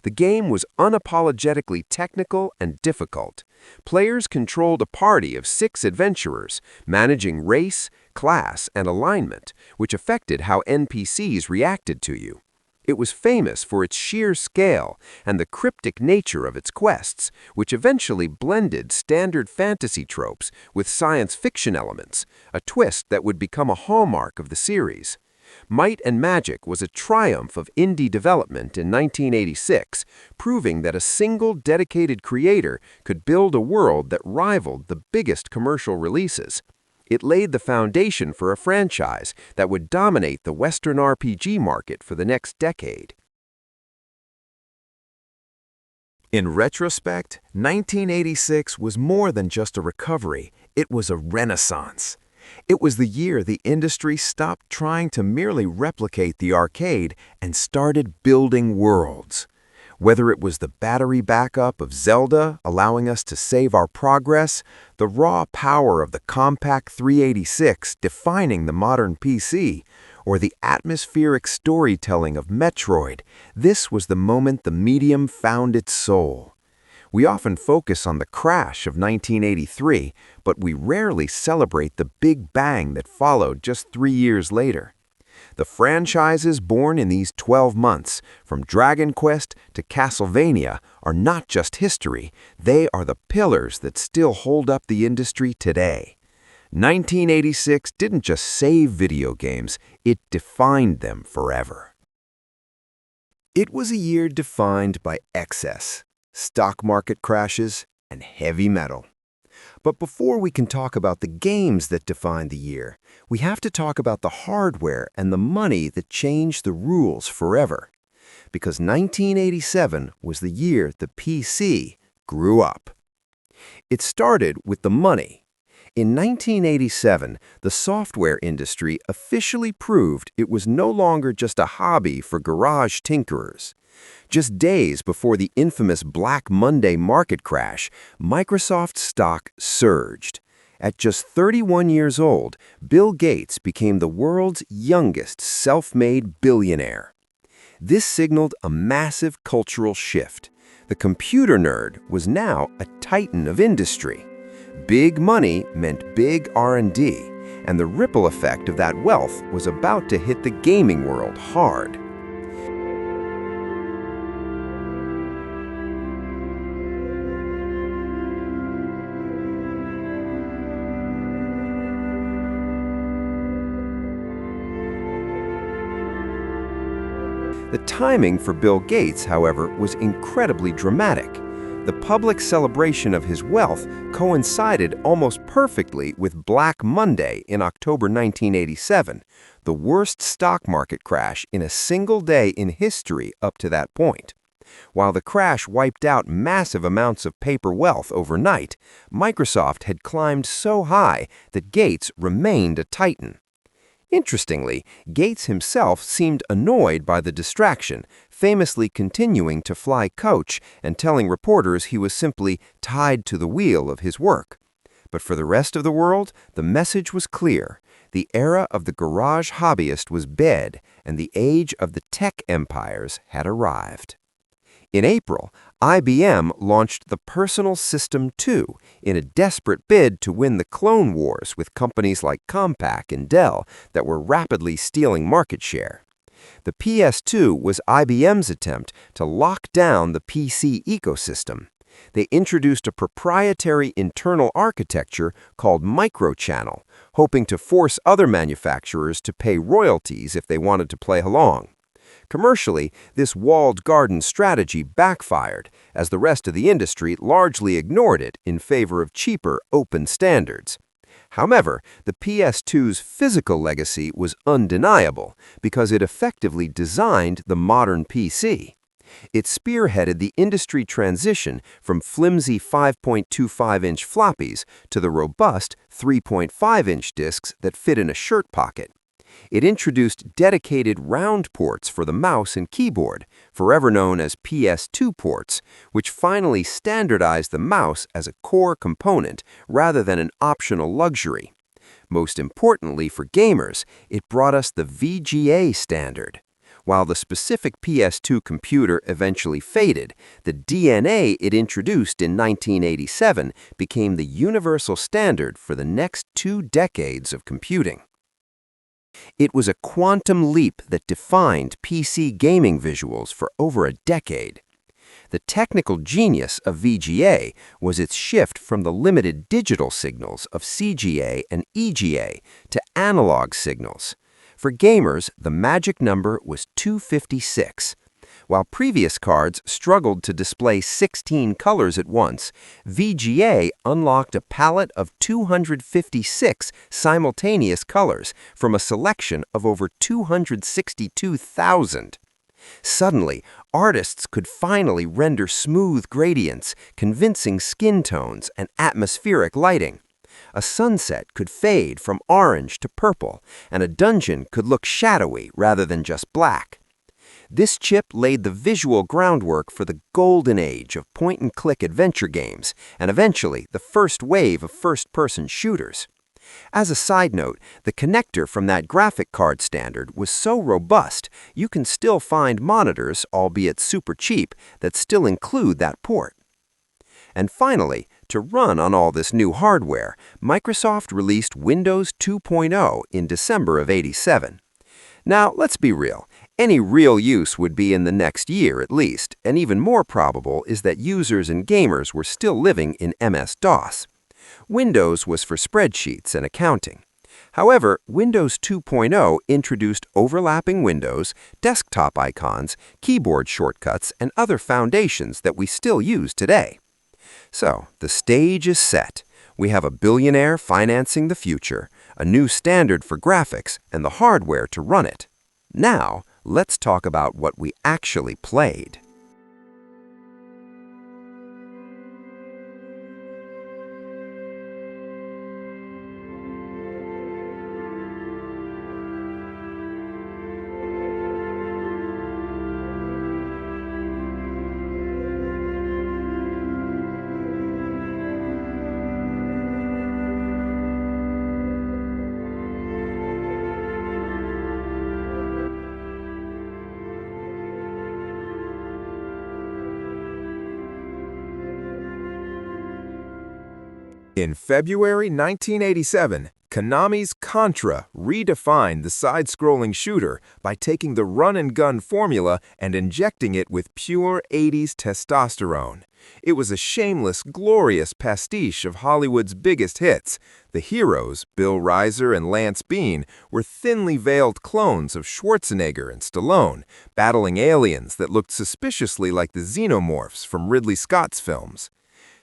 The game was unapologetically technical and difficult. Players controlled a party of 6 adventurers, managing race, class, and alignment, which affected how NPCs reacted to you. It was famous for its sheer scale and the cryptic nature of its quests, which eventually blended standard fantasy tropes with science fiction elements, a twist that would become a hallmark of the series. Might and Magic was a triumph of indie development in 1986, proving that a single dedicated creator could build a world that rivaled the biggest commercial releases. It laid the foundation for a franchise that would dominate the Western RPG market for the next decade. In retrospect, 1986 was more than just a recovery, it was a renaissance. It was the year the industry stopped trying to merely replicate the arcade and started building worlds. Whether it was the battery backup of Zelda allowing us to save our progress, the raw power of the Compaq 386 defining the modern PC, or the atmospheric storytelling of Metroid, this was the moment the medium found its soul. We often focus on the crash of 1983, but we rarely celebrate the big bang that followed just 3 years later. The franchises born in these 12 months, from Dragon Quest to Castlevania, are not just history, they are the pillars that still hold up the industry today. 1986 didn't just save video games, it defined them forever. It was a year defined by excess, stock market crashes, and heavy metal. But before we can talk about the games that defined the year, we have to talk about the hardware and the money that changed the rules forever. Because 1987 was the year the PC grew up. It started with the money. In 1987, the software industry officially proved it was no longer just a hobby for garage tinkerers. Just days before the infamous Black Monday market crash, Microsoft's stock surged. At just 31 years old, Bill Gates became the world's youngest self-made billionaire. This signaled a massive cultural shift. The computer nerd was now a titan of industry. Big money meant big R&D, and the ripple effect of that wealth was about to hit the gaming world hard. The timing for Bill Gates, however, was incredibly dramatic. The public celebration of his wealth coincided almost perfectly with Black Monday in October 1987, the worst stock market crash in a single day in history up to that point. While the crash wiped out massive amounts of paper wealth overnight, Microsoft had climbed so high that Gates remained a titan. Interestingly, Gates himself seemed annoyed by the distraction, famously continuing to fly coach and telling reporters he was simply tied to the wheel of his work. But for the rest of the world, the message was clear. The era of the garage hobbyist was dead, and the age of the tech empires had arrived. In April, IBM launched the Personal System 2 in a desperate bid to win the clone wars with companies like Compaq and Dell that were rapidly stealing market share. The PS2 was IBM's attempt to lock down the PC ecosystem. They introduced a proprietary internal architecture called microchannel, hoping to force other manufacturers to pay royalties if they wanted to play along. Commercially, this walled garden strategy backfired, as the rest of the industry largely ignored it in favor of cheaper, open standards. However, the PS2's physical legacy was undeniable because it effectively designed the modern PC. It spearheaded the industry transition from flimsy 5.25-inch floppies to the robust 3.5-inch discs that fit in a shirt pocket. It introduced dedicated round ports for the mouse and keyboard, forever known as PS2 ports, which finally standardized the mouse as a core component rather than an optional luxury. Most importantly for gamers, it brought us the VGA standard. While the specific PS2 computer eventually faded, the DNA it introduced in 1987 became the universal standard for the next 2 decades of computing. It was a quantum leap that defined PC gaming visuals for over a decade. The technical genius of VGA was its shift from the limited digital signals of CGA and EGA to analog signals. For gamers, the magic number was 256. While previous cards struggled to display 16 colors at once, VGA unlocked a palette of 256 simultaneous colors from a selection of over 262,000. Suddenly, artists could finally render smooth gradients, convincing skin tones, and atmospheric lighting. A sunset could fade from orange to purple, and a dungeon could look shadowy rather than just black. This chip laid the visual groundwork for the golden age of point-and-click adventure games, and eventually the first wave of first-person shooters. As a side note, the connector from that graphic card standard was so robust, you can still find monitors, albeit super cheap, that still include that port. And finally, to run on all this new hardware, Microsoft released Windows 2.0 in December of '87. Now, let's be real. Any real use would be in the next year at least, and even more probable is that users and gamers were still living in MS-DOS. Windows was for spreadsheets and accounting. However, Windows 2.0 introduced overlapping windows, desktop icons, keyboard shortcuts, and other foundations that we still use today. So, the stage is set. We have a billionaire financing the future, a new standard for graphics, and the hardware to run it. Now, let's talk about what we actually played. In February 1987, Konami's Contra redefined the side-scrolling shooter by taking the run-and-gun formula and injecting it with pure 80s testosterone. It was a shameless, glorious pastiche of Hollywood's biggest hits. The heroes, Bill Reiser and Lance Bean, were thinly veiled clones of Schwarzenegger and Stallone, battling aliens that looked suspiciously like the xenomorphs from Ridley Scott's films.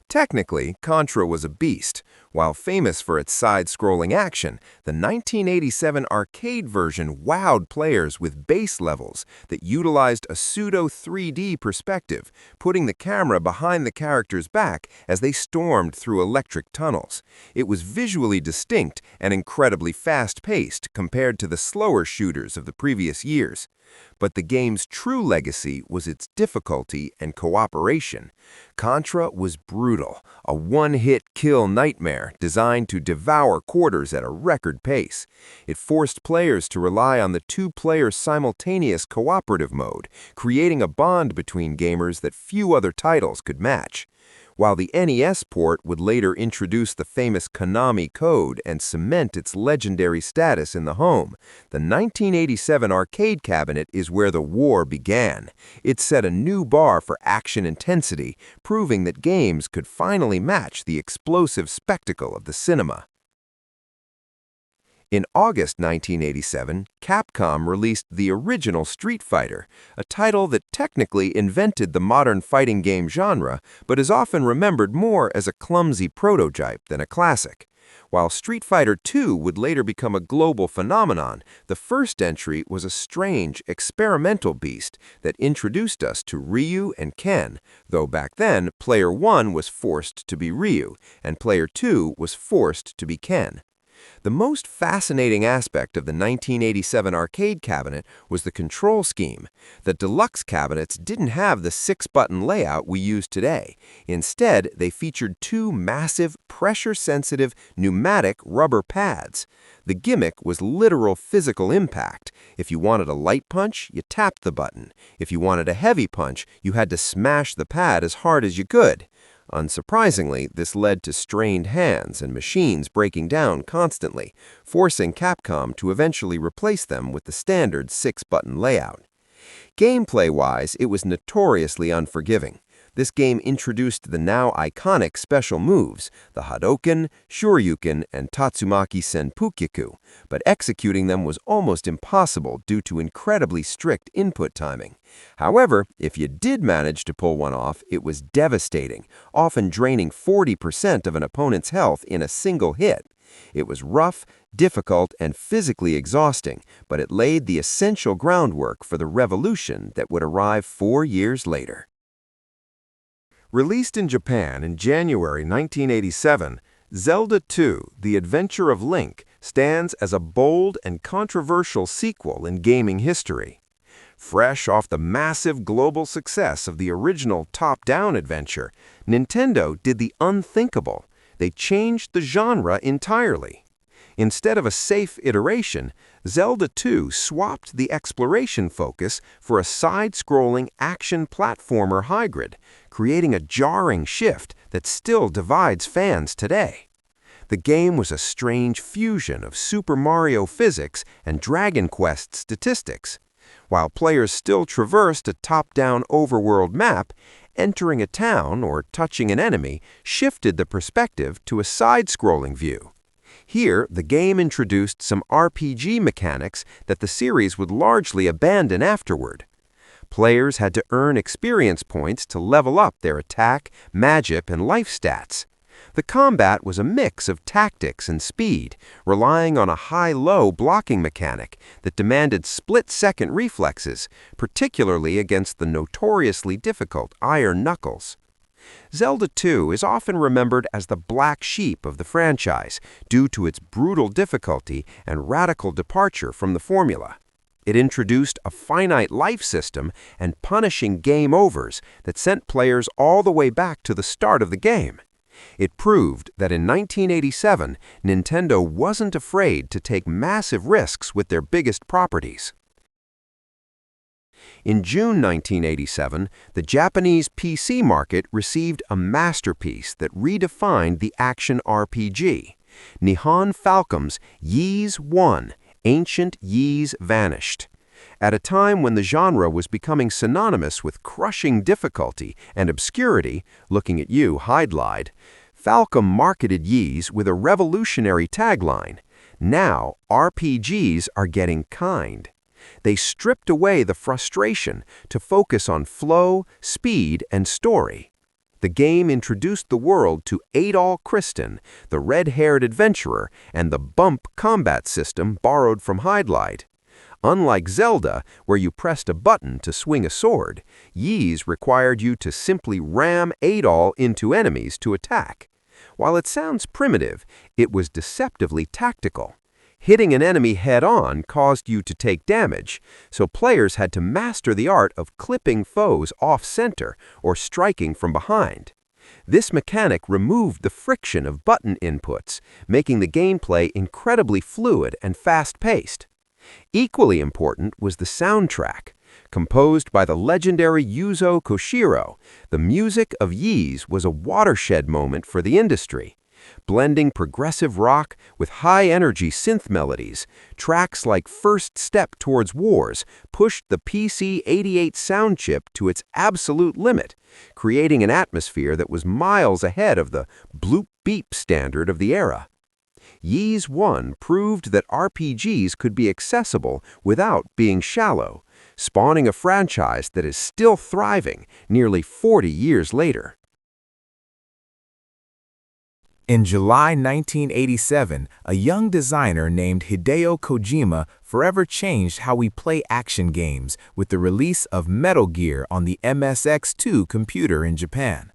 Technically, Contra was a beast. While famous for its side-scrolling action, the 1987 arcade version wowed players with base levels that utilized a pseudo-3D perspective, putting the camera behind the character's back as they stormed through electric tunnels. It was visually distinct and incredibly fast-paced compared to the slower shooters of the previous years. But the game's true legacy was its difficulty and cooperation. Contra was brutal, a one-hit kill nightmare designed to devour quarters at a record pace. It forced players to rely on the two-player simultaneous cooperative mode, creating a bond between gamers that few other titles could match. While the NES port would later introduce the famous Konami code and cement its legendary status in the home, the 1987 arcade cabinet is where the war began. It set a new bar for action intensity, proving that games could finally match the explosive spectacle of the cinema. In August 1987, Capcom released the original Street Fighter, a title that technically invented the modern fighting game genre, but is often remembered more as a clumsy prototype than a classic. While Street Fighter II would later become a global phenomenon, the first entry was a strange, experimental beast that introduced us to Ryu and Ken, though back then, Player 1 was forced to be Ryu, and Player 2 was forced to be Ken. The most fascinating aspect of the 1987 arcade cabinet was the control scheme. The deluxe cabinets didn't have the 6-button layout we use today. Instead, they featured two massive, pressure-sensitive, pneumatic rubber pads. The gimmick was literal physical impact. If you wanted a light punch, you tapped the button. If you wanted a heavy punch, you had to smash the pad as hard as you could. Unsurprisingly, this led to strained hands and machines breaking down constantly, forcing Capcom to eventually replace them with the standard 6-button layout. Gameplay-wise, it was notoriously unforgiving. This game introduced the now iconic special moves, the Hadoken, Shoryuken, and Tatsumaki Senpukyaku, but executing them was almost impossible due to incredibly strict input timing. However, if you did manage to pull one off, it was devastating, often draining 40% of an opponent's health in a single hit. It was rough, difficult, and physically exhausting, but it laid the essential groundwork for the revolution that would arrive 4 years later. Released in Japan in January 1987, Zelda 2: The Adventure of Link stands as a bold and controversial sequel in gaming history. Fresh off the massive global success of the original top-down adventure, Nintendo did the unthinkable. They changed the genre entirely. Instead of a safe iteration, Zelda 2 swapped the exploration focus for a side-scrolling action platformer hybrid, creating a jarring shift that still divides fans today. The game was a strange fusion of Super Mario physics and Dragon Quest statistics. While players still traversed a top-down overworld map, entering a town or touching an enemy shifted the perspective to a side-scrolling view. Here, the game introduced some RPG mechanics that the series would largely abandon afterward. Players had to earn experience points to level up their attack, magic, and life stats. The combat was a mix of tactics and speed, relying on a high-low blocking mechanic that demanded split-second reflexes, particularly against the notoriously difficult Iron Knuckles. Zelda 2 is often remembered as the black sheep of the franchise due to its brutal difficulty and radical departure from the formula. It introduced a finite life system and punishing game overs that sent players all the way back to the start of the game. It proved that in 1987, Nintendo wasn't afraid to take massive risks with their biggest properties. In June 1987, the Japanese PC market received a masterpiece that redefined the action RPG. Nihon Falcom's Ys 1, Ancient Ys Vanished. At a time when the genre was becoming synonymous with crushing difficulty and obscurity, looking at you, Hydlide, Falcom marketed Ys with a revolutionary tagline: "Now, RPGs are getting kind." They stripped away the frustration to focus on flow, speed, and story. The game introduced the world to Adol Christen, the red-haired adventurer, and the bump combat system borrowed from Hydlide. Unlike Zelda, where you pressed a button to swing a sword, Ys required you to simply ram Adol into enemies to attack. While it sounds primitive, it was deceptively tactical. Hitting an enemy head-on caused you to take damage, so players had to master the art of clipping foes off-center or striking from behind. This mechanic removed the friction of button inputs, making the gameplay incredibly fluid and fast-paced. Equally important was the soundtrack. Composed by the legendary Yuzo Koshiro, the music of Ys was a watershed moment for the industry. Blending progressive rock with high-energy synth melodies, tracks like First Step Towards Wars pushed the PC-88 sound chip to its absolute limit, creating an atmosphere that was miles ahead of the bloop-beep standard of the era. Ys 1 proved that RPGs could be accessible without being shallow, spawning a franchise that is still thriving nearly 40 years later. In July 1987, a young designer named Hideo Kojima forever changed how we play action games with the release of Metal Gear on the MSX2 computer in Japan.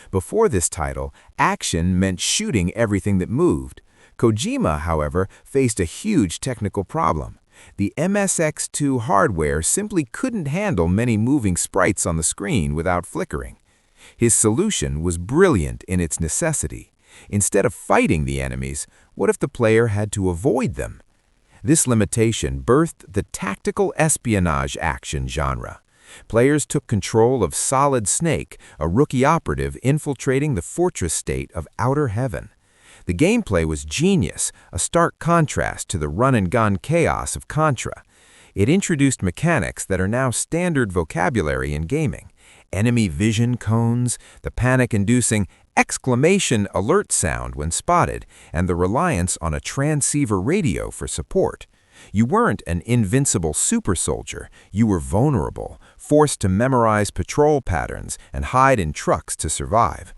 Before this title, action meant shooting everything that moved. Kojima, however, faced a huge technical problem. The MSX2 hardware simply couldn't handle many moving sprites on the screen without flickering. His solution was brilliant in its necessity. Instead of fighting the enemies, what if the player had to avoid them? This limitation birthed the tactical espionage action genre. Players took control of Solid Snake, a rookie operative infiltrating the fortress state of Outer Heaven. The gameplay was genius, a stark contrast to the run-and-gun chaos of Contra. It introduced mechanics that are now standard vocabulary in gaming. Enemy vision cones, the panic-inducing exclamation alert sound when spotted, and the reliance on a transceiver radio for support. You weren't an invincible super soldier, you were vulnerable, forced to memorize patrol patterns and hide in trucks to survive.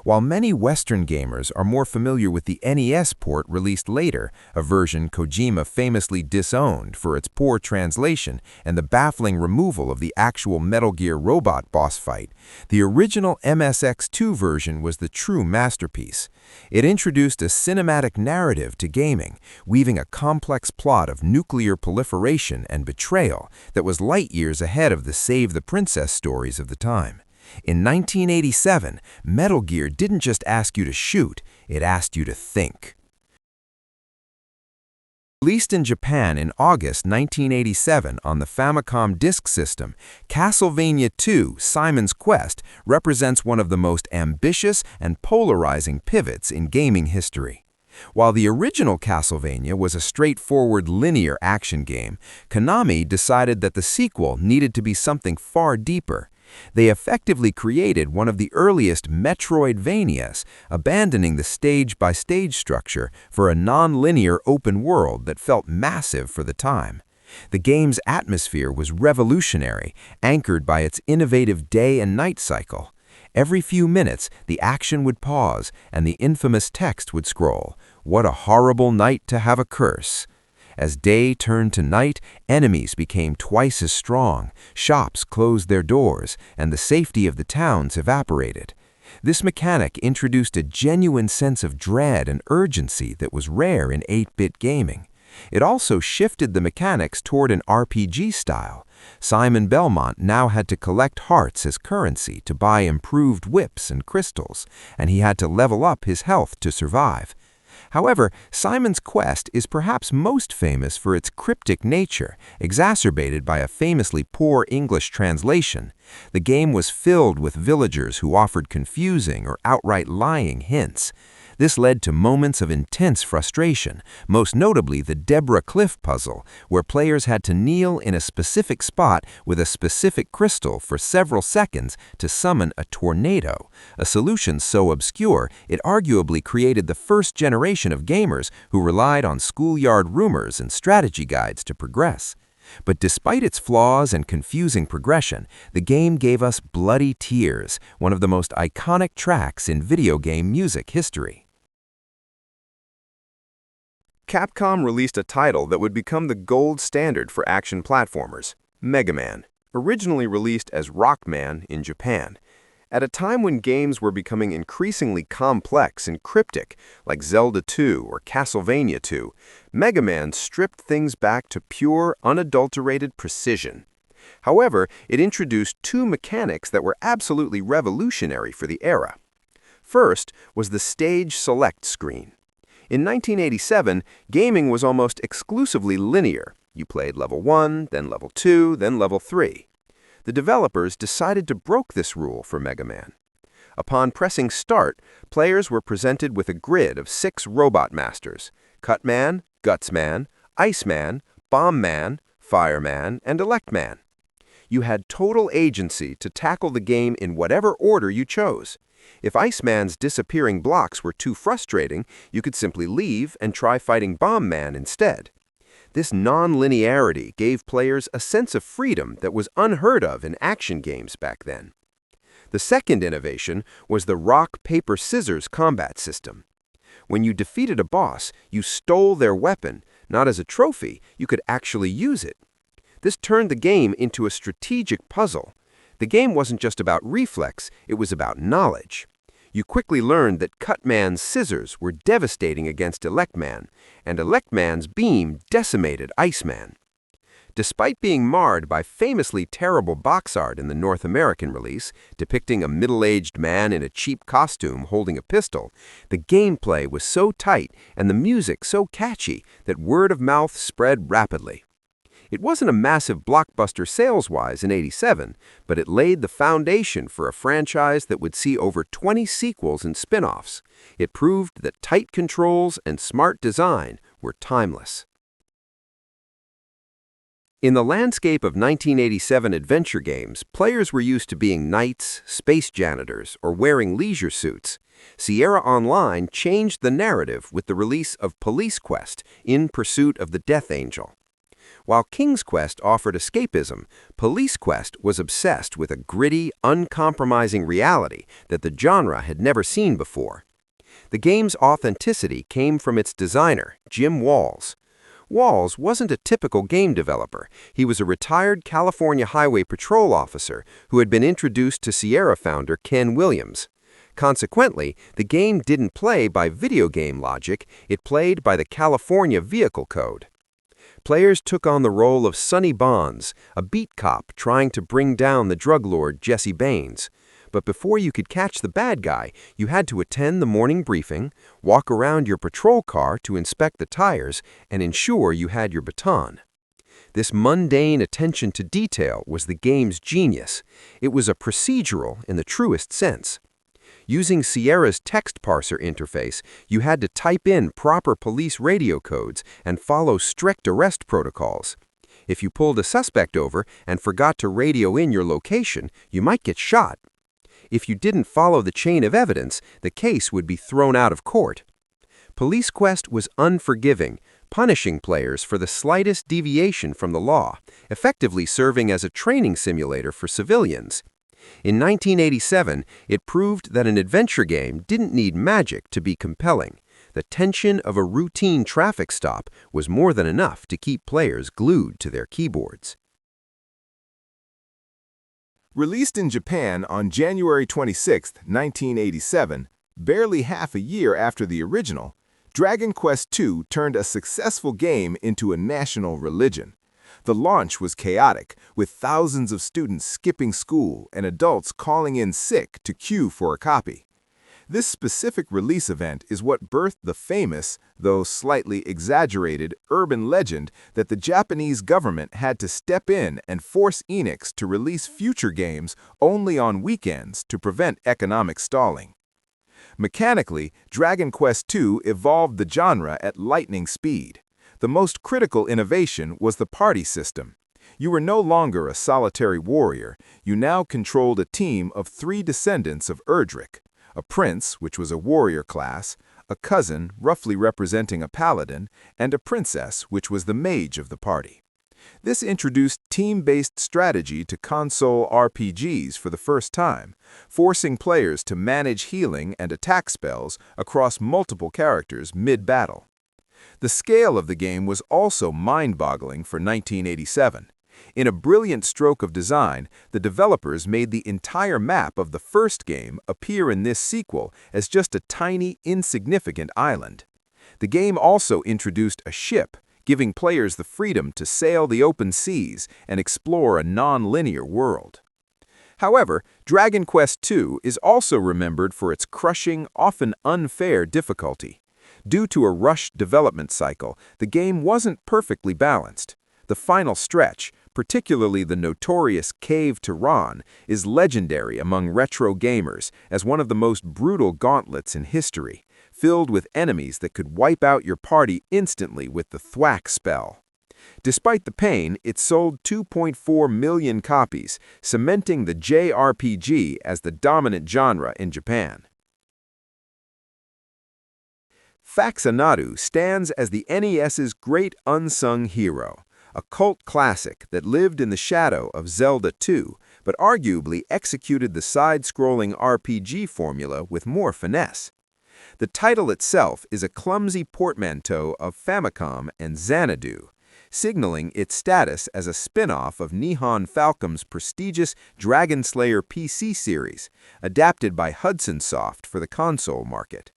While many Western gamers are more familiar with the NES port released later, a version Kojima famously disowned for its poor translation and the baffling removal of the actual Metal Gear robot boss fight, the original MSX2 version was the true masterpiece. It introduced a cinematic narrative to gaming, weaving a complex plot of nuclear proliferation and betrayal that was light years ahead of the Save the Princess stories of the time. In 1987, Metal Gear didn't just ask you to shoot, it asked you to think. Released in Japan in August 1987 on the Famicom Disk System, Castlevania II: Simon's Quest represents one of the most ambitious and polarizing pivots in gaming history. While the original Castlevania was a straightforward linear action game, Konami decided that the sequel needed to be something far deeper. They effectively created one of the earliest Metroidvanias, abandoning the stage-by-stage structure for a non-linear open world that felt massive for the time. The game's atmosphere was revolutionary, anchored by its innovative day and night cycle. Every few minutes, the action would pause, and the infamous text would scroll, "What a horrible night to have a curse." As day turned to night, enemies became twice as strong, shops closed their doors, and the safety of the towns evaporated. This mechanic introduced a genuine sense of dread and urgency that was rare in 8-bit gaming. It also shifted the mechanics toward an RPG style. Simon Belmont now had to collect hearts as currency to buy improved whips and crystals, and he had to level up his health to survive. However, Simon's Quest is perhaps most famous for its cryptic nature, exacerbated by a famously poor English translation. The game was filled with villagers who offered confusing or outright lying hints. This led to moments of intense frustration, most notably the Deborah Cliff puzzle, where players had to kneel in a specific spot with a specific crystal for several seconds to summon a tornado, a solution so obscure it arguably created the first generation of gamers who relied on schoolyard rumors and strategy guides to progress. But despite its flaws and confusing progression, the game gave us Bloody Tears, one of the most iconic tracks in video game music history. Capcom released a title that would become the gold standard for action platformers, Mega Man, originally released as Rockman in Japan. At a time when games were becoming increasingly complex and cryptic, like Zelda 2 or Castlevania 2, Mega Man stripped things back to pure, unadulterated precision. However, it introduced two mechanics that were absolutely revolutionary for the era. First was the stage select screen. In 1987, gaming was almost exclusively linear. You played level 1, then level 2, then level 3. The developers decided to break this rule for Mega Man. Upon pressing Start, players were presented with a grid of 6 robot masters: Cutman, Gutsman, Iceman, Bombman, Fireman, and Electman. You had total agency to tackle the game in whatever order you chose. If Iceman's disappearing blocks were too frustrating, you could simply leave and try fighting Bomb Man instead. This non-linearity gave players a sense of freedom that was unheard of in action games back then. The second innovation was the rock, paper, scissors combat system. When you defeated a boss, you stole their weapon. Not as a trophy, you could actually use it. This turned the game into a strategic puzzle. The game wasn't just about reflex, it was about knowledge. You quickly learned that Cutman's scissors were devastating against Electman, and Electman's beam decimated Iceman. Despite being marred by famously terrible box art in the North American release, depicting a middle-aged man in a cheap costume holding a pistol, the gameplay was so tight and the music so catchy that word of mouth spread rapidly. It wasn't a massive blockbuster sales-wise in '87, but it laid the foundation for a franchise that would see over 20 sequels and spin-offs. It proved that tight controls and smart design were timeless. In the landscape of 1987 adventure games, players were used to being knights, space janitors, or wearing leisure suits. Sierra Online changed the narrative with the release of Police Quest: In Pursuit of the Death Angel. While King's Quest offered escapism, Police Quest was obsessed with a gritty, uncompromising reality that the genre had never seen before. The game's authenticity came from its designer, Jim Walls. Walls wasn't a typical game developer. He was a retired California Highway Patrol officer who had been introduced to Sierra founder Ken Williams. Consequently, the game didn't play by video game logic, it played by the California Vehicle Code. Players took on the role of Sonny Bonds, a beat cop trying to bring down the drug lord Jesse Baines. But before you could catch the bad guy, you had to attend the morning briefing, walk around your patrol car to inspect the tires, and ensure you had your baton. This mundane attention to detail was the game's genius. It was a procedural in the truest sense. Using Sierra's text parser interface, you had to type in proper police radio codes and follow strict arrest protocols. If you pulled a suspect over and forgot to radio in your location, you might get shot. If you didn't follow the chain of evidence, the case would be thrown out of court. Police Quest was unforgiving, punishing players for the slightest deviation from the law, effectively serving as a training simulator for civilians. In 1987, it proved that an adventure game didn't need magic to be compelling. The tension of a routine traffic stop was more than enough to keep players glued to their keyboards. Released in Japan on January 26, 1987, barely half a year after the original, Dragon Quest II turned a successful game into a national religion. The launch was chaotic, with thousands of students skipping school and adults calling in sick to queue for a copy. This specific release event is what birthed the famous, though slightly exaggerated, urban legend that the Japanese government had to step in and force Enix to release future games only on weekends to prevent economic stalling. Mechanically, Dragon Quest II evolved the genre at lightning speed. The most critical innovation was the party system. You were no longer a solitary warrior, you now controlled a team of 3 descendants of Erdrick. A prince, which was a warrior class, a cousin, roughly representing a paladin, and a princess, which was the mage of the party. This introduced team-based strategy to console RPGs for the first time, forcing players to manage healing and attack spells across multiple characters mid-battle. The scale of the game was also mind-boggling for 1987. In a brilliant stroke of design, the developers made the entire map of the first game appear in this sequel as just a tiny, insignificant island. The game also introduced a ship, giving players the freedom to sail the open seas and explore a non-linear world. However, Dragon Quest II is also remembered for its crushing, often unfair difficulty. Due to a rushed development cycle, the game wasn't perfectly balanced. The final stretch, particularly the notorious Cave to Ron, is legendary among retro gamers as one of the most brutal gauntlets in history, filled with enemies that could wipe out your party instantly with the thwack spell. Despite the pain, it sold 2.4 million copies, cementing the JRPG as the dominant genre in Japan. Faxanadu stands as the NES's great unsung hero, a cult classic that lived in the shadow of Zelda 2, but arguably executed the side-scrolling RPG formula with more finesse. The title itself is a clumsy portmanteau of Famicom and Xanadu, signaling its status as a spin-off of Nihon Falcom's prestigious Dragon Slayer PC series, adapted by Hudson Soft for the console market.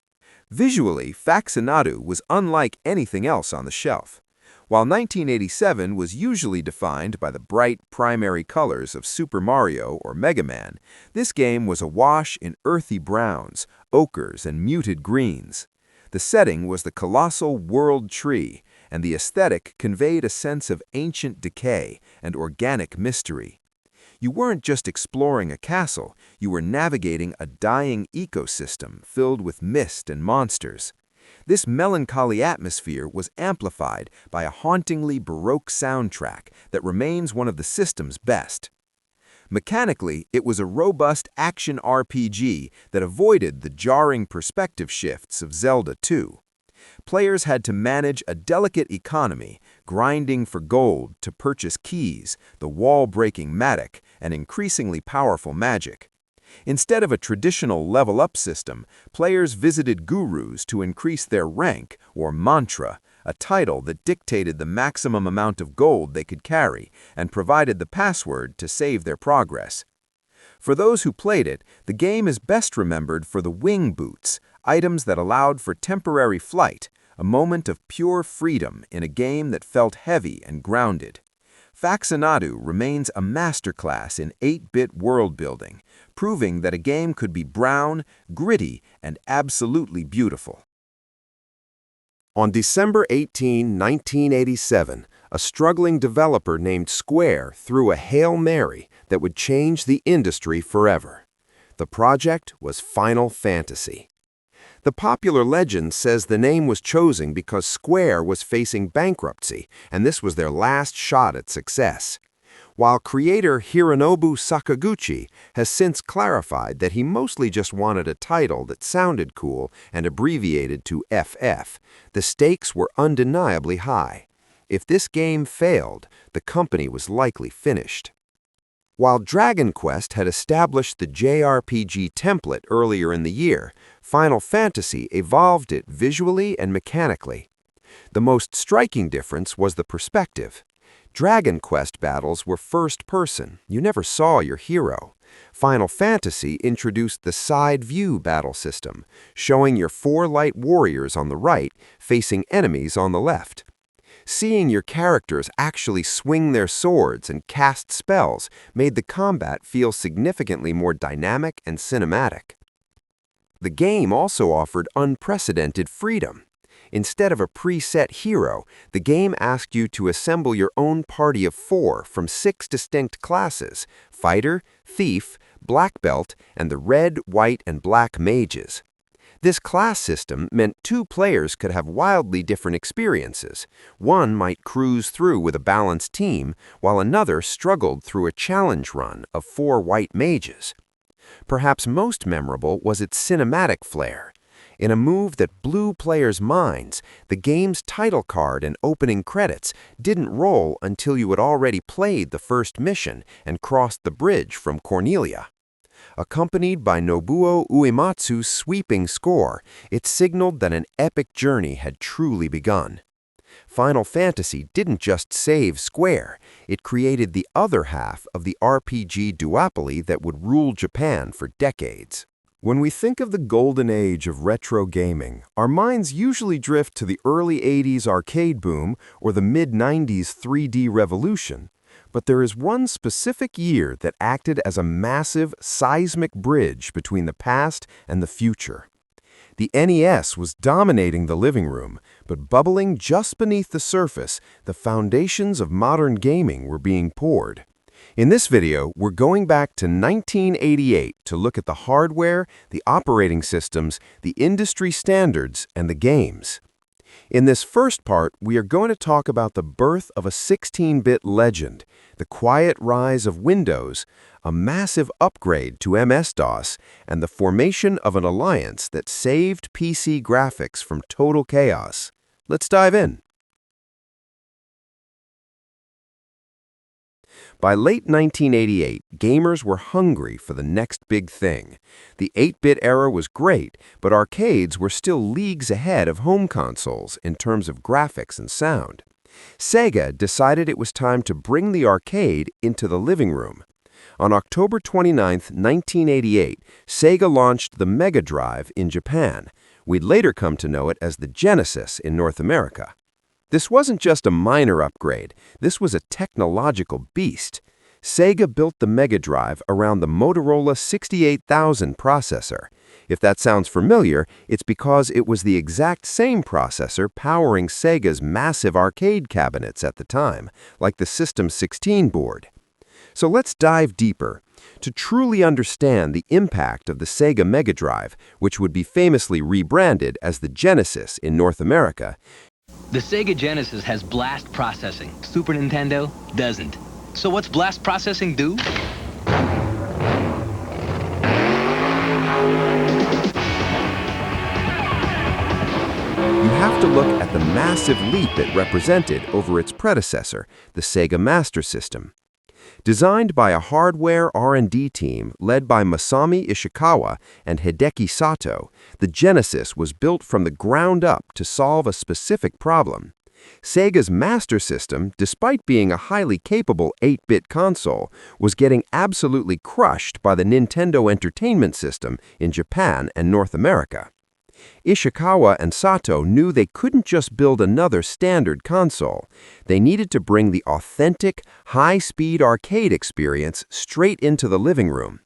Visually, Faxanadu was unlike anything else on the shelf. While 1987 was usually defined by the bright primary colors of Super Mario or Mega Man, this game was awash in earthy browns, ochres, and muted greens. The setting was the colossal World Tree, and the aesthetic conveyed a sense of ancient decay and organic mystery. You weren't just exploring a castle, you were navigating a dying ecosystem filled with mist and monsters. This melancholy atmosphere was amplified by a hauntingly Baroque soundtrack that remains one of the system's best. Mechanically, it was a robust action RPG that avoided the jarring perspective shifts of Zelda 2. Players had to manage a delicate economy, grinding for gold to purchase keys, the wall-breaking mattock, and increasingly powerful magic. Instead of a traditional level-up system, players visited gurus to increase their rank, or mantra, a title that dictated the maximum amount of gold they could carry and provided the password to save their progress. For those who played it, the game is best remembered for the wing boots, items that allowed for temporary flight, a moment of pure freedom in a game that felt heavy and grounded. Faxanadu remains a masterclass in 8-bit world-building, proving that a game could be brown, gritty, and absolutely beautiful. On December 18, 1987, a struggling developer named Square threw a Hail Mary that would change the industry forever. The project was Final Fantasy. The popular legend says the name was chosen because Square was facing bankruptcy, and this was their last shot at success. While creator Hironobu Sakaguchi has since clarified that he mostly just wanted a title that sounded cool and abbreviated to FF, the stakes were undeniably high. If this game failed, the company was likely finished. While Dragon Quest had established the JRPG template earlier in the year, Final Fantasy evolved it visually and mechanically. The most striking difference was the perspective. Dragon Quest battles were first-person. You never saw your hero. Final Fantasy introduced the side-view battle system, showing your 4 light warriors on the right facing enemies on the left. Seeing your characters actually swing their swords and cast spells made the combat feel significantly more dynamic and cinematic. The game also offered unprecedented freedom. Instead of a preset hero, the game asked you to assemble your own party of 4 from 6 distinct classes: fighter, thief, black belt, and the red, white, and black mages. This class system meant 2 players could have wildly different experiences. One might cruise through with a balanced team, while another struggled through a challenge run of 4 white mages. Perhaps most memorable was its cinematic flair. In a move that blew players' minds, the game's title card and opening credits didn't roll until you had already played the first mission and crossed the bridge from Cornelia. Accompanied by Nobuo Uematsu's sweeping score, it signaled that an epic journey had truly begun. Final Fantasy didn't just save Square, it created the other half of the RPG duopoly that would rule Japan for decades. When we think of the golden age of retro gaming, our minds usually drift to the early 80s arcade boom or the mid-90s 3D revolution. But there is one specific year that acted as a massive, seismic bridge between the past and the future. The NES was dominating the living room, but bubbling just beneath the surface, the foundations of modern gaming were being poured. In this video, we're going back to 1988 to look at the hardware, the operating systems, the industry standards, and the games. In this first part, we are going to talk about the birth of a 16-bit legend, the quiet rise of Windows, a massive upgrade to MS-DOS, and the formation of an alliance that saved PC graphics from total chaos. Let's dive in. By late 1988, gamers were hungry for the next big thing. The 8-bit era was great, but arcades were still leagues ahead of home consoles in terms of graphics and sound. Sega decided it was time to bring the arcade into the living room. On October 29, 1988, Sega launched the Mega Drive in Japan. We'd later come to know it as the Genesis in North America. This wasn't just a minor upgrade, this was a technological beast. Sega built the Mega Drive around the Motorola 68000 processor. If that sounds familiar, it's because it was the exact same processor powering Sega's massive arcade cabinets at the time, like the System 16 board. So let's dive deeper. To truly understand the impact of the Sega Mega Drive, which would be famously rebranded as the Genesis in North America, the Sega Genesis has blast processing. Super Nintendo doesn't. So what's blast processing do? You have to look at the massive leap it represented over its predecessor, the Sega Master System. Designed by a hardware R&D team led by Masami Ishikawa and Hideki Sato, the Genesis was built from the ground up to solve a specific problem. Sega's Master System, despite being a highly capable 8-bit console, was getting absolutely crushed by the Nintendo Entertainment System in Japan and North America. Ishikawa and Sato knew they couldn't just build another standard console. They needed to bring the authentic, high-speed arcade experience straight into the living room.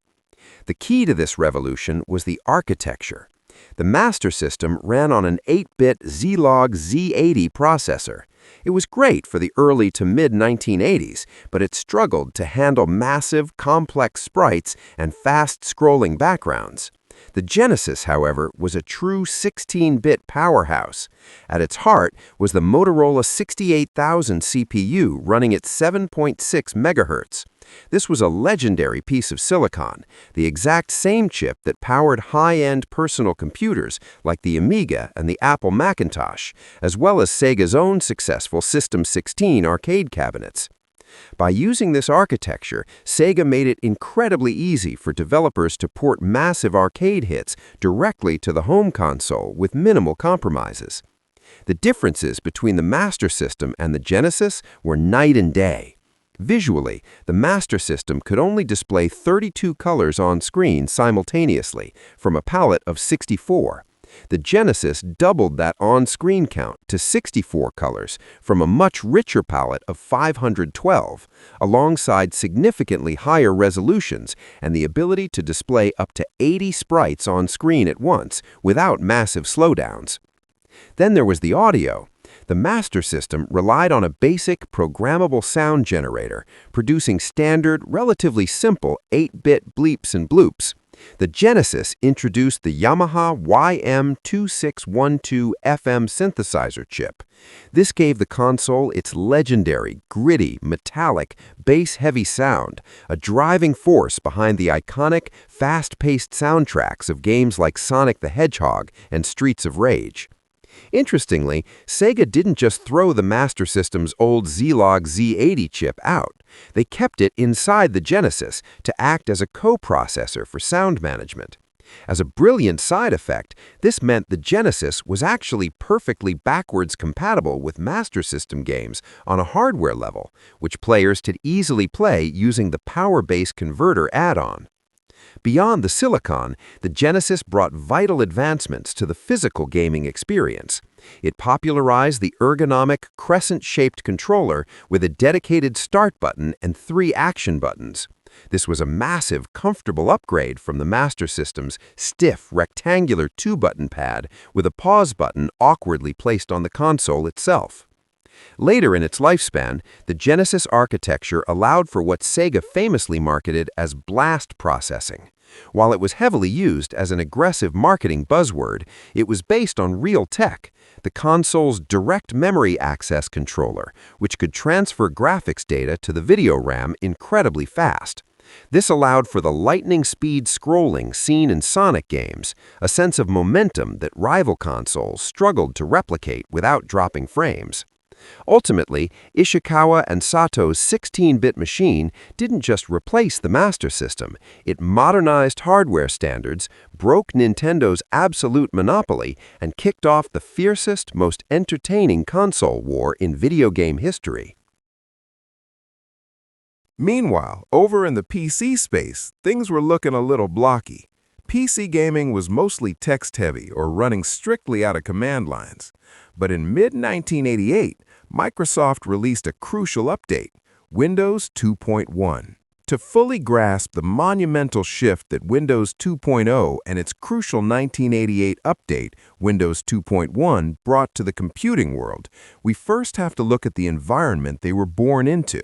The key to this revolution was the architecture. The Master System ran on an 8-bit Zilog Z80 processor. It was great for the early to mid-1980s, but it struggled to handle massive, complex sprites and fast-scrolling backgrounds. The Genesis, however, was a true 16-bit powerhouse. At its heart was the Motorola 68000 CPU running at 7.6 MHz. This was a legendary piece of silicon, the exact same chip that powered high-end personal computers like the Amiga and the Apple Macintosh, as well as Sega's own successful System 16 arcade cabinets. By using this architecture, Sega made it incredibly easy for developers to port massive arcade hits directly to the home console with minimal compromises. The differences between the Master System and the Genesis were night and day. Visually, the Master System could only display 32 colors on screen simultaneously, from a palette of 64. The Genesis doubled that on-screen count to 64 colors from a much richer palette of 512, alongside significantly higher resolutions and the ability to display up to 80 sprites on screen at once without massive slowdowns. Then there was the audio. The Master System relied on a basic programmable sound generator, producing standard, relatively simple 8-bit bleeps and bloops. The Genesis introduced the Yamaha YM2612 FM synthesizer chip. This gave the console its legendary, gritty, metallic, bass-heavy sound, a driving force behind the iconic, fast-paced soundtracks of games like Sonic the Hedgehog and Streets of Rage. Interestingly, Sega didn't just throw the Master System's old Zilog Z80 chip out. They kept it inside the Genesis to act as a co-processor for sound management. As a brilliant side effect, this meant the Genesis was actually perfectly backwards compatible with Master System games on a hardware level, which players could easily play using the Power Base Converter add-on. Beyond the silicon, the Genesis brought vital advancements to the physical gaming experience. It popularized the ergonomic, crescent-shaped controller with a dedicated start button and 3 action buttons. This was a massive, comfortable upgrade from the Master System's stiff, rectangular 2-button pad with a pause button awkwardly placed on the console itself. Later in its lifespan, the Genesis architecture allowed for what Sega famously marketed as blast processing. While it was heavily used as an aggressive marketing buzzword, it was based on real tech, the console's direct memory access controller, which could transfer graphics data to the video RAM incredibly fast. This allowed for the lightning-speed scrolling seen in Sonic games, a sense of momentum that rival consoles struggled to replicate without dropping frames. Ultimately, Ishikawa and Sato's 16-bit machine didn't just replace the Master System, it modernized hardware standards, broke Nintendo's absolute monopoly, and kicked off the fiercest, most entertaining console war in video game history. Meanwhile, over in the PC space, things were looking a little blocky. PC gaming was mostly text-heavy or running strictly out of command lines. But in mid-1988, Microsoft released a crucial update, Windows 2.1. To fully grasp the monumental shift that Windows 2.0 and its crucial 1988 update, Windows 2.1, brought to the computing world, we first have to look at the environment they were born into.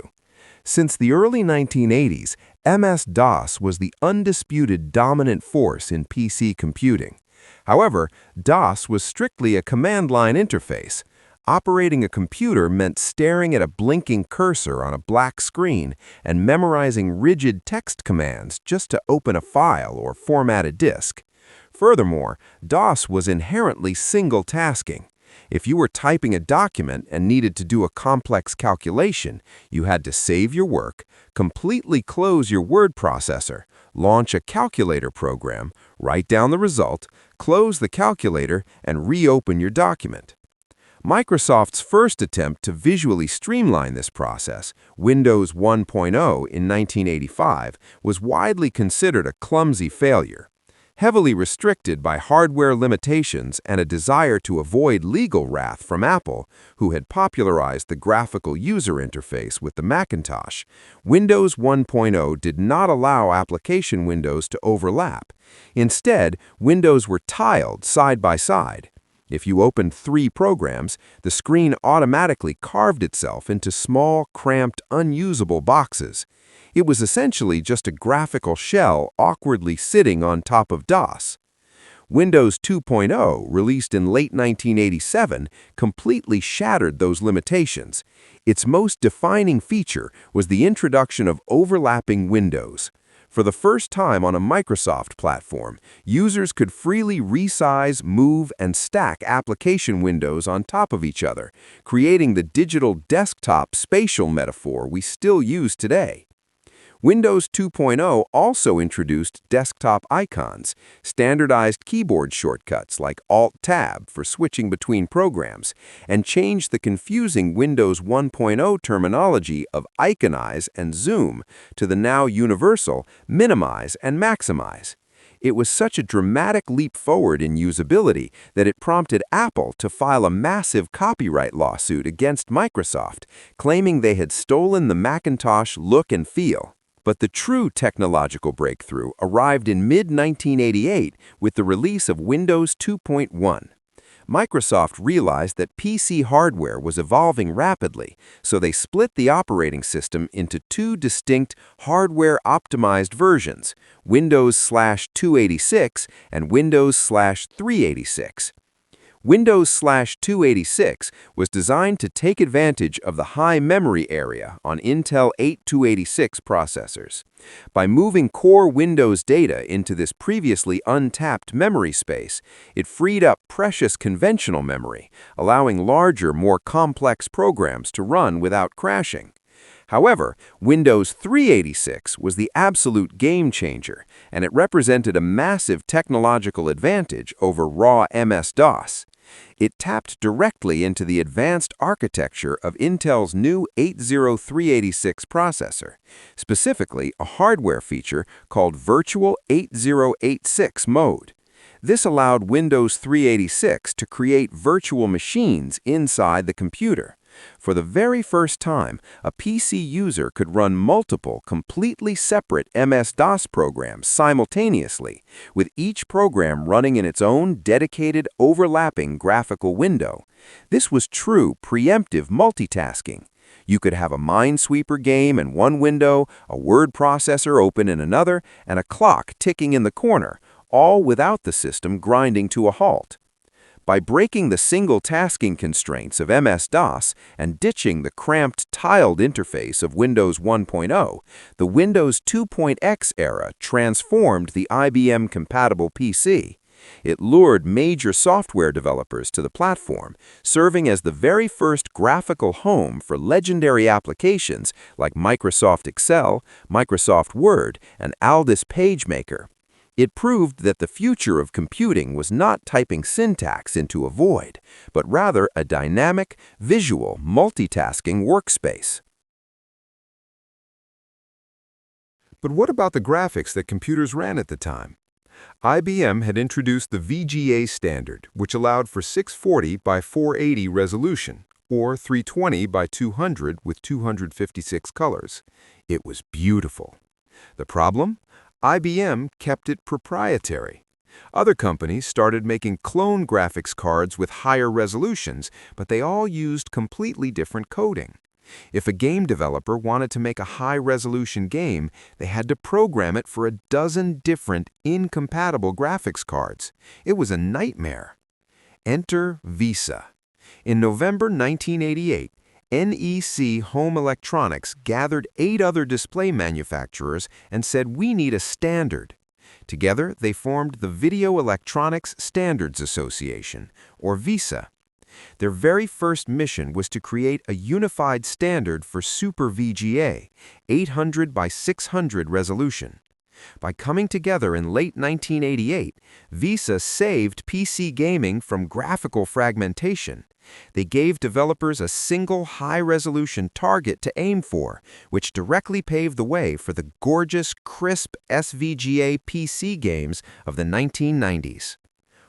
Since the early 1980s, MS-DOS was the undisputed dominant force in PC computing. However, DOS was strictly a command-line interface. Operating a computer meant staring at a blinking cursor on a black screen and memorizing rigid text commands just to open a file or format a disk. Furthermore, DOS was inherently single-tasking. If you were typing a document and needed to do a complex calculation, you had to save your work, completely close your word processor, launch a calculator program, write down the result, close the calculator, and reopen your document. Microsoft's first attempt to visually streamline this process, Windows 1.0 in 1985, was widely considered a clumsy failure. Heavily restricted by hardware limitations and a desire to avoid legal wrath from Apple, who had popularized the graphical user interface with the Macintosh, Windows 1.0 did not allow application windows to overlap. Instead, windows were tiled side by side. If you opened 3 programs, the screen automatically carved itself into small, cramped, unusable boxes. It was essentially just a graphical shell awkwardly sitting on top of DOS. Windows 2.0, released in late 1987, completely shattered those limitations. Its most defining feature was the introduction of overlapping windows. For the first time on a Microsoft platform, users could freely resize, move, and stack application windows on top of each other, creating the digital desktop spatial metaphor we still use today. Windows 2.0 also introduced desktop icons, standardized keyboard shortcuts like Alt-Tab for switching between programs, and changed the confusing Windows 1.0 terminology of iconize and zoom to the now universal minimize and maximize. It was such a dramatic leap forward in usability that it prompted Apple to file a massive copyright lawsuit against Microsoft, claiming they had stolen the Macintosh look and feel. But the true technological breakthrough arrived in mid-1988 with the release of Windows 2.1. Microsoft realized that PC hardware was evolving rapidly, so they split the operating system into 2 distinct hardware-optimized versions, Windows/286 and Windows/386. Windows/286 was designed to take advantage of the high memory area on Intel 8286 processors. By moving core Windows data into this previously untapped memory space, it freed up precious conventional memory, allowing larger, more complex programs to run without crashing. However, Windows 386 was the absolute game changer, and it represented a massive technological advantage over raw MS-DOS. It tapped directly into the advanced architecture of Intel's new 80386 processor, specifically a hardware feature called Virtual 8086 mode. This allowed Windows 386 to create virtual machines inside the computer. For the very first time, a PC user could run multiple completely separate MS-DOS programs simultaneously, with each program running in its own dedicated overlapping graphical window. This was true preemptive multitasking. You could have a Minesweeper game in one window, a word processor open in another, and a clock ticking in the corner, all without the system grinding to a halt. By breaking the single tasking constraints of MS-DOS and ditching the cramped, tiled interface of Windows 1.0, the Windows 2.x era transformed the IBM-compatible PC. It lured major software developers to the platform, serving as the very first graphical home for legendary applications like Microsoft Excel, Microsoft Word, and Aldus PageMaker. It proved that the future of computing was not typing syntax into a void, but rather a dynamic, visual, multitasking workspace. But what about the graphics that computers ran at the time? IBM had introduced the VGA standard, which allowed for 640 by 480 resolution, or 320 by 200 with 256 colors. It was beautiful. The problem? IBM kept it proprietary. Other companies started making clone graphics cards with higher resolutions, but they all used completely different coding. If a game developer wanted to make a high-resolution game, they had to program it for a dozen different incompatible graphics cards. It was a nightmare. Enter Visa. In November 1988, NEC Home Electronics gathered 8 other display manufacturers and said, "We need a standard." Together, they formed the Video Electronics Standards Association, or VISA. Their very first mission was to create a unified standard for Super VGA, 800 by 600 resolution. By coming together in late 1988, VISA saved PC gaming from graphical fragmentation. They gave developers a single high-resolution target to aim for, which directly paved the way for the gorgeous, crisp SVGA PC games of the 1990s.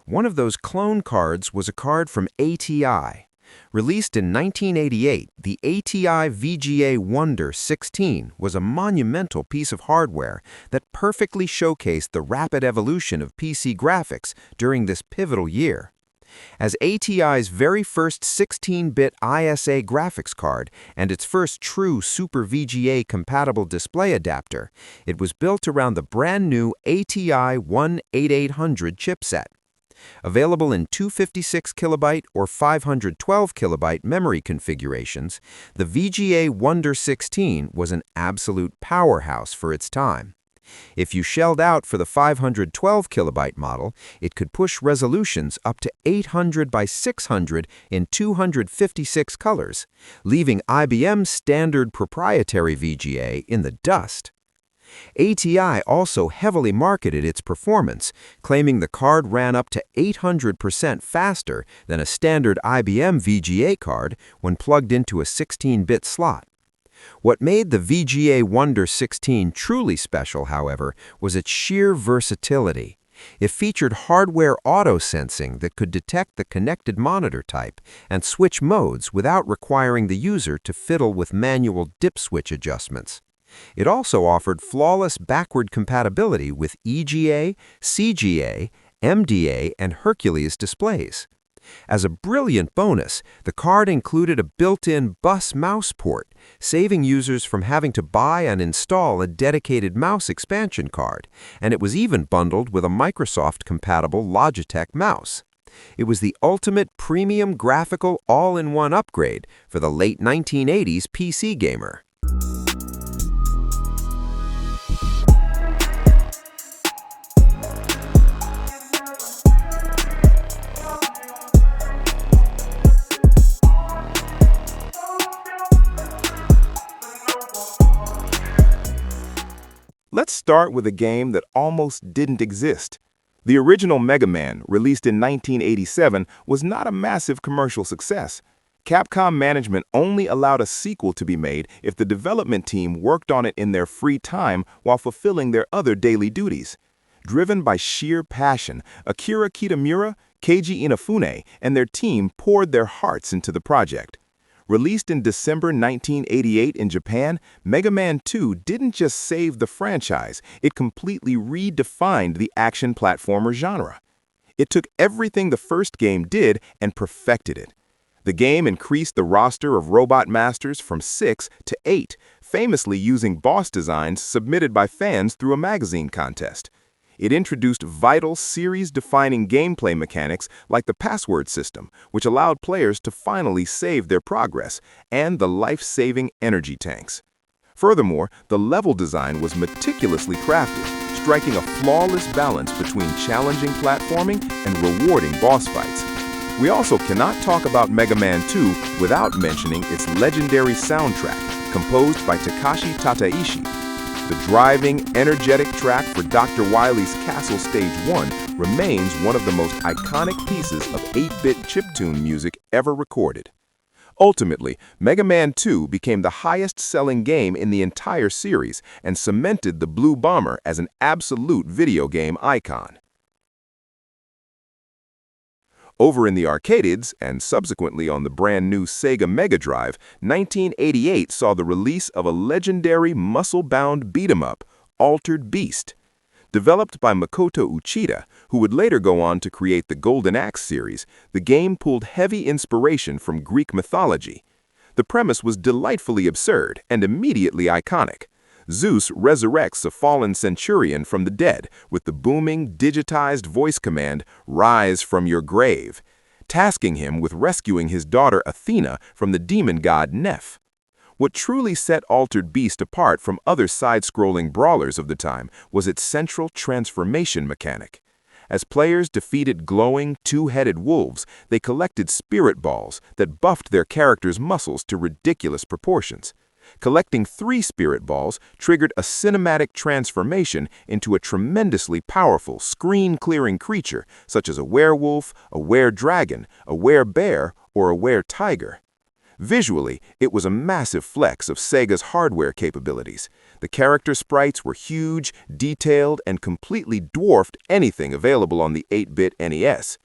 One of those clone cards was a card from ATI. Released in 1988, the ATI VGA Wonder 16 was a monumental piece of hardware that perfectly showcased the rapid evolution of PC graphics during this pivotal year. As ATI's very first 16-bit ISA graphics card and its first true Super VGA-compatible display adapter, it was built around the brand-new ATI 18800 chipset. Available in 256KB or 512KB memory configurations, the VGA Wonder 16 was an absolute powerhouse for its time. If you shelled out for the 512KB model, it could push resolutions up to 800 by 600 in 256 colors, leaving IBM's standard proprietary VGA in the dust. ATI also heavily marketed its performance, claiming the card ran up to 800% faster than a standard IBM VGA card when plugged into a 16-bit slot. What made the VGA Wonder 16 truly special, however, was its sheer versatility. It featured hardware auto-sensing that could detect the connected monitor type and switch modes without requiring the user to fiddle with manual dip switch adjustments. It also offered flawless backward compatibility with EGA, CGA, MDA, and Hercules displays. As a brilliant bonus, the card included a built-in bus mouse port, saving users from having to buy and install a dedicated mouse expansion card, and it was even bundled with a Microsoft-compatible Logitech mouse. It was the ultimate premium graphical all-in-one upgrade for the late 1980s PC gamer. Let's start with a game that almost didn't exist. The original Mega Man, released in 1987, was not a massive commercial success. Capcom management only allowed a sequel to be made if the development team worked on it in their free time while fulfilling their other daily duties. Driven by sheer passion, Akira Kitamura, Keiji Inafune, and their team poured their hearts into the project. Released in December 1988 in Japan, Mega Man 2 didn't just save the franchise, it completely redefined the action platformer genre. It took everything the first game did and perfected it. The game increased the roster of Robot Masters from 6 to 8, famously using boss designs submitted by fans through a magazine contest. It introduced vital series-defining gameplay mechanics like the password system, which allowed players to finally save their progress, and the life-saving energy tanks. Furthermore, the level design was meticulously crafted, striking a flawless balance between challenging platforming and rewarding boss fights. We also cannot talk about Mega Man 2 without mentioning its legendary soundtrack, composed by Takashi Tateishi. The driving, energetic track for Dr. Wily's Castle Stage 1 remains one of the most iconic pieces of 8-bit chiptune music ever recorded. Ultimately, Mega Man 2 became the highest-selling game in the entire series and cemented the Blue Bomber as an absolute video game icon. Over in the arcades, and subsequently on the brand-new Sega Mega Drive, 1988 saw the release of a legendary muscle-bound beat-em-up, Altered Beast. Developed by Makoto Uchida, who would later go on to create the Golden Axe series, the game pulled heavy inspiration from Greek mythology. The premise was delightfully absurd and immediately iconic. Zeus resurrects a fallen centurion from the dead with the booming, digitized voice command, "Rise from your grave," tasking him with rescuing his daughter Athena from the demon god Neph. What truly set Altered Beast apart from other side-scrolling brawlers of the time was its central transformation mechanic. As players defeated glowing, two-headed wolves, they collected spirit balls that buffed their characters' muscles to ridiculous proportions. Collecting 3 spirit balls triggered a cinematic transformation into a tremendously powerful, screen-clearing creature such as a werewolf, a were-dragon, a were-bear, or a were-tiger. Visually, it was a massive flex of Sega's hardware capabilities. The character sprites were huge, detailed, and completely dwarfed anything available on the 8-bit NES.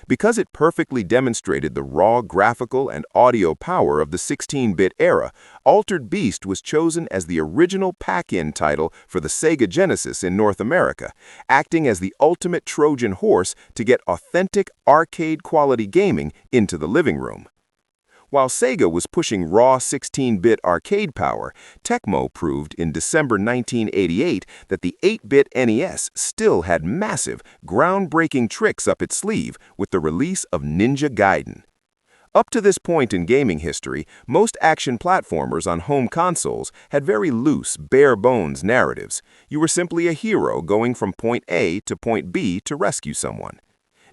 Because it perfectly demonstrated the raw graphical and audio power of the 16-bit era, Altered Beast was chosen as the original pack-in title for the Sega Genesis in North America, acting as the ultimate Trojan horse to get authentic arcade-quality gaming into the living room. While Sega was pushing raw 16-bit arcade power, Tecmo proved in December 1988 that the 8-bit NES still had massive, groundbreaking tricks up its sleeve with the release of Ninja Gaiden. Up to this point in gaming history, most action platformers on home consoles had very loose, bare-bones narratives. You were simply a hero going from point A to point B to rescue someone.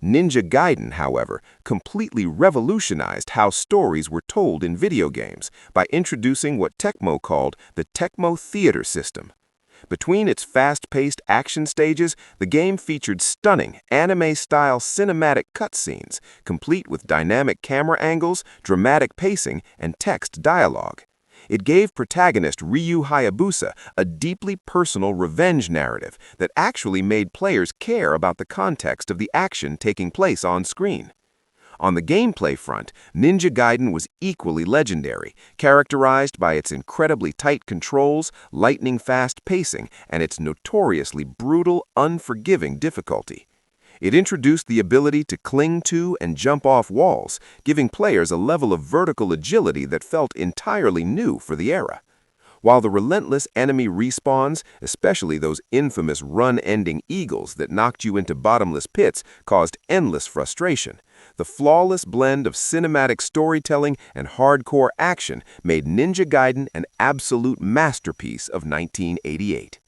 Ninja Gaiden, however, completely revolutionized how stories were told in video games by introducing what Tecmo called the Tecmo Theater system. Between its fast-paced action stages, the game featured stunning, anime-style cinematic cutscenes, complete with dynamic camera angles, dramatic pacing, and text dialogue. It gave protagonist Ryu Hayabusa a deeply personal revenge narrative that actually made players care about the context of the action taking place on screen. On the gameplay front, Ninja Gaiden was equally legendary, characterized by its incredibly tight controls, lightning-fast pacing, and its notoriously brutal, unforgiving difficulty. It introduced the ability to cling to and jump off walls, giving players a level of vertical agility that felt entirely new for the era. While the relentless enemy respawns, especially those infamous run-ending eagles that knocked you into bottomless pits, caused endless frustration, the flawless blend of cinematic storytelling and hardcore action made Ninja Gaiden an absolute masterpiece of 1988.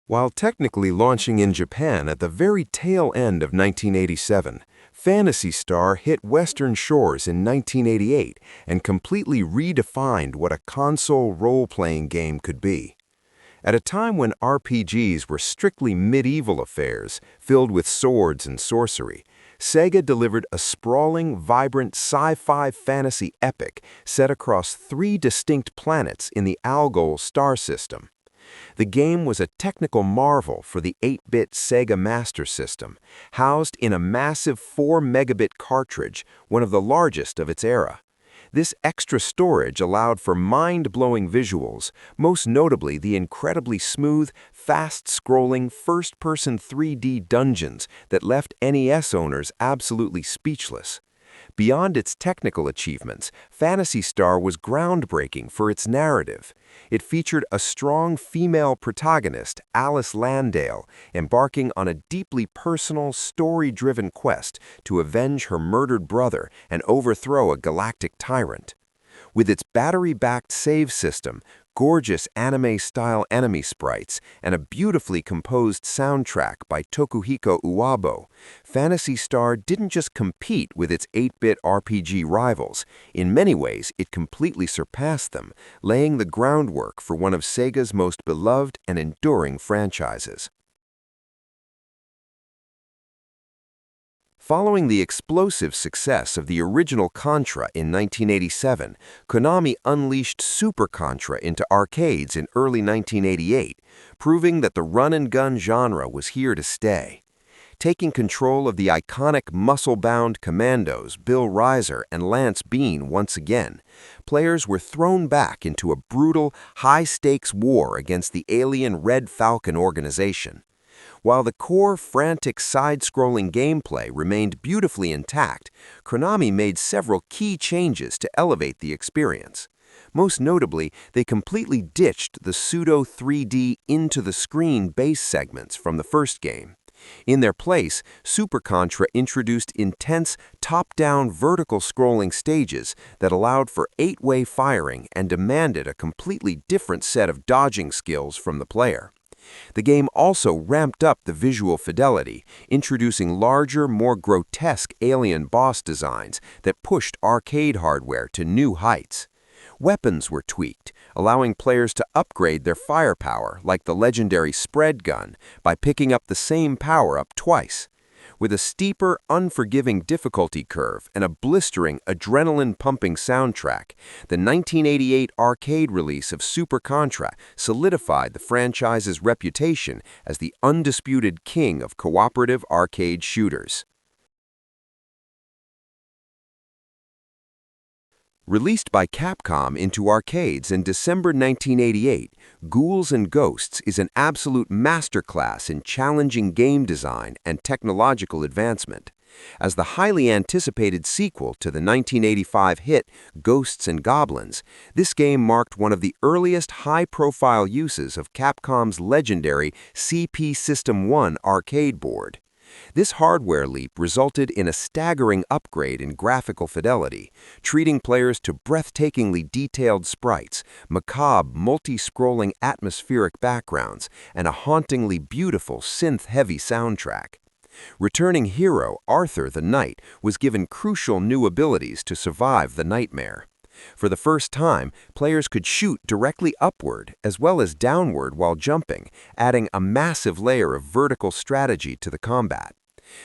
While technically launching in Japan at the very tail end of 1987, Phantasy Star hit Western shores in 1988 and completely redefined what a console role-playing game could be. At a time when RPGs were strictly medieval affairs, filled with swords and sorcery, Sega delivered a sprawling, vibrant sci-fi fantasy epic set across 3 distinct planets in the Algol star system. The game was a technical marvel for the 8-bit Sega Master System, housed in a massive 4-megabit cartridge, one of the largest of its era. This extra storage allowed for mind-blowing visuals, most notably the incredibly smooth, fast-scrolling first-person 3D dungeons that left NES owners absolutely speechless. Beyond its technical achievements, Phantasy Star was groundbreaking for its narrative. It featured a strong female protagonist, Alice Landale, embarking on a deeply personal, story-driven quest to avenge her murdered brother and overthrow a galactic tyrant. With its battery-backed save system, gorgeous anime-style enemy sprites, and a beautifully composed soundtrack by Tokuhiko Uwabo, Phantasy Star didn't just compete with its 8-bit RPG rivals. In many ways, it completely surpassed them, laying the groundwork for one of Sega's most beloved and enduring franchises. Following the explosive success of the original Contra in 1987, Konami unleashed Super Contra into arcades in early 1988, proving that the run-and-gun genre was here to stay. Taking control of the iconic muscle-bound commandos Bill Riser and Lance Bean once again, players were thrown back into a brutal, high-stakes war against the alien Red Falcon organization. While the core, frantic, side-scrolling gameplay remained beautifully intact, Konami made several key changes to elevate the experience. Most notably, they completely ditched the pseudo-3D into-the-screen base segments from the first game. In their place, Super Contra introduced intense, top-down vertical scrolling stages that allowed for 8-way firing and demanded a completely different set of dodging skills from the player. The game also ramped up the visual fidelity, introducing larger, more grotesque alien boss designs that pushed arcade hardware to new heights. Weapons were tweaked, allowing players to upgrade their firepower, like the legendary spread gun, by picking up the same power-up twice. With a steeper, unforgiving difficulty curve and a blistering, adrenaline-pumping soundtrack, the 1988 arcade release of Super Contra solidified the franchise's reputation as the undisputed king of cooperative arcade shooters. Released by Capcom into arcades in December 1988, Ghouls and Ghosts is an absolute masterclass in challenging game design and technological advancement. As the highly anticipated sequel to the 1985 hit Ghosts and Goblins, this game marked one of the earliest high-profile uses of Capcom's legendary CP System 1 arcade board. This hardware leap resulted in a staggering upgrade in graphical fidelity, treating players to breathtakingly detailed sprites, macabre multi-scrolling atmospheric backgrounds, and a hauntingly beautiful synth-heavy soundtrack. Returning hero Arthur the Knight was given crucial new abilities to survive the nightmare. For the first time, players could shoot directly upward as well as downward while jumping, adding a massive layer of vertical strategy to the combat.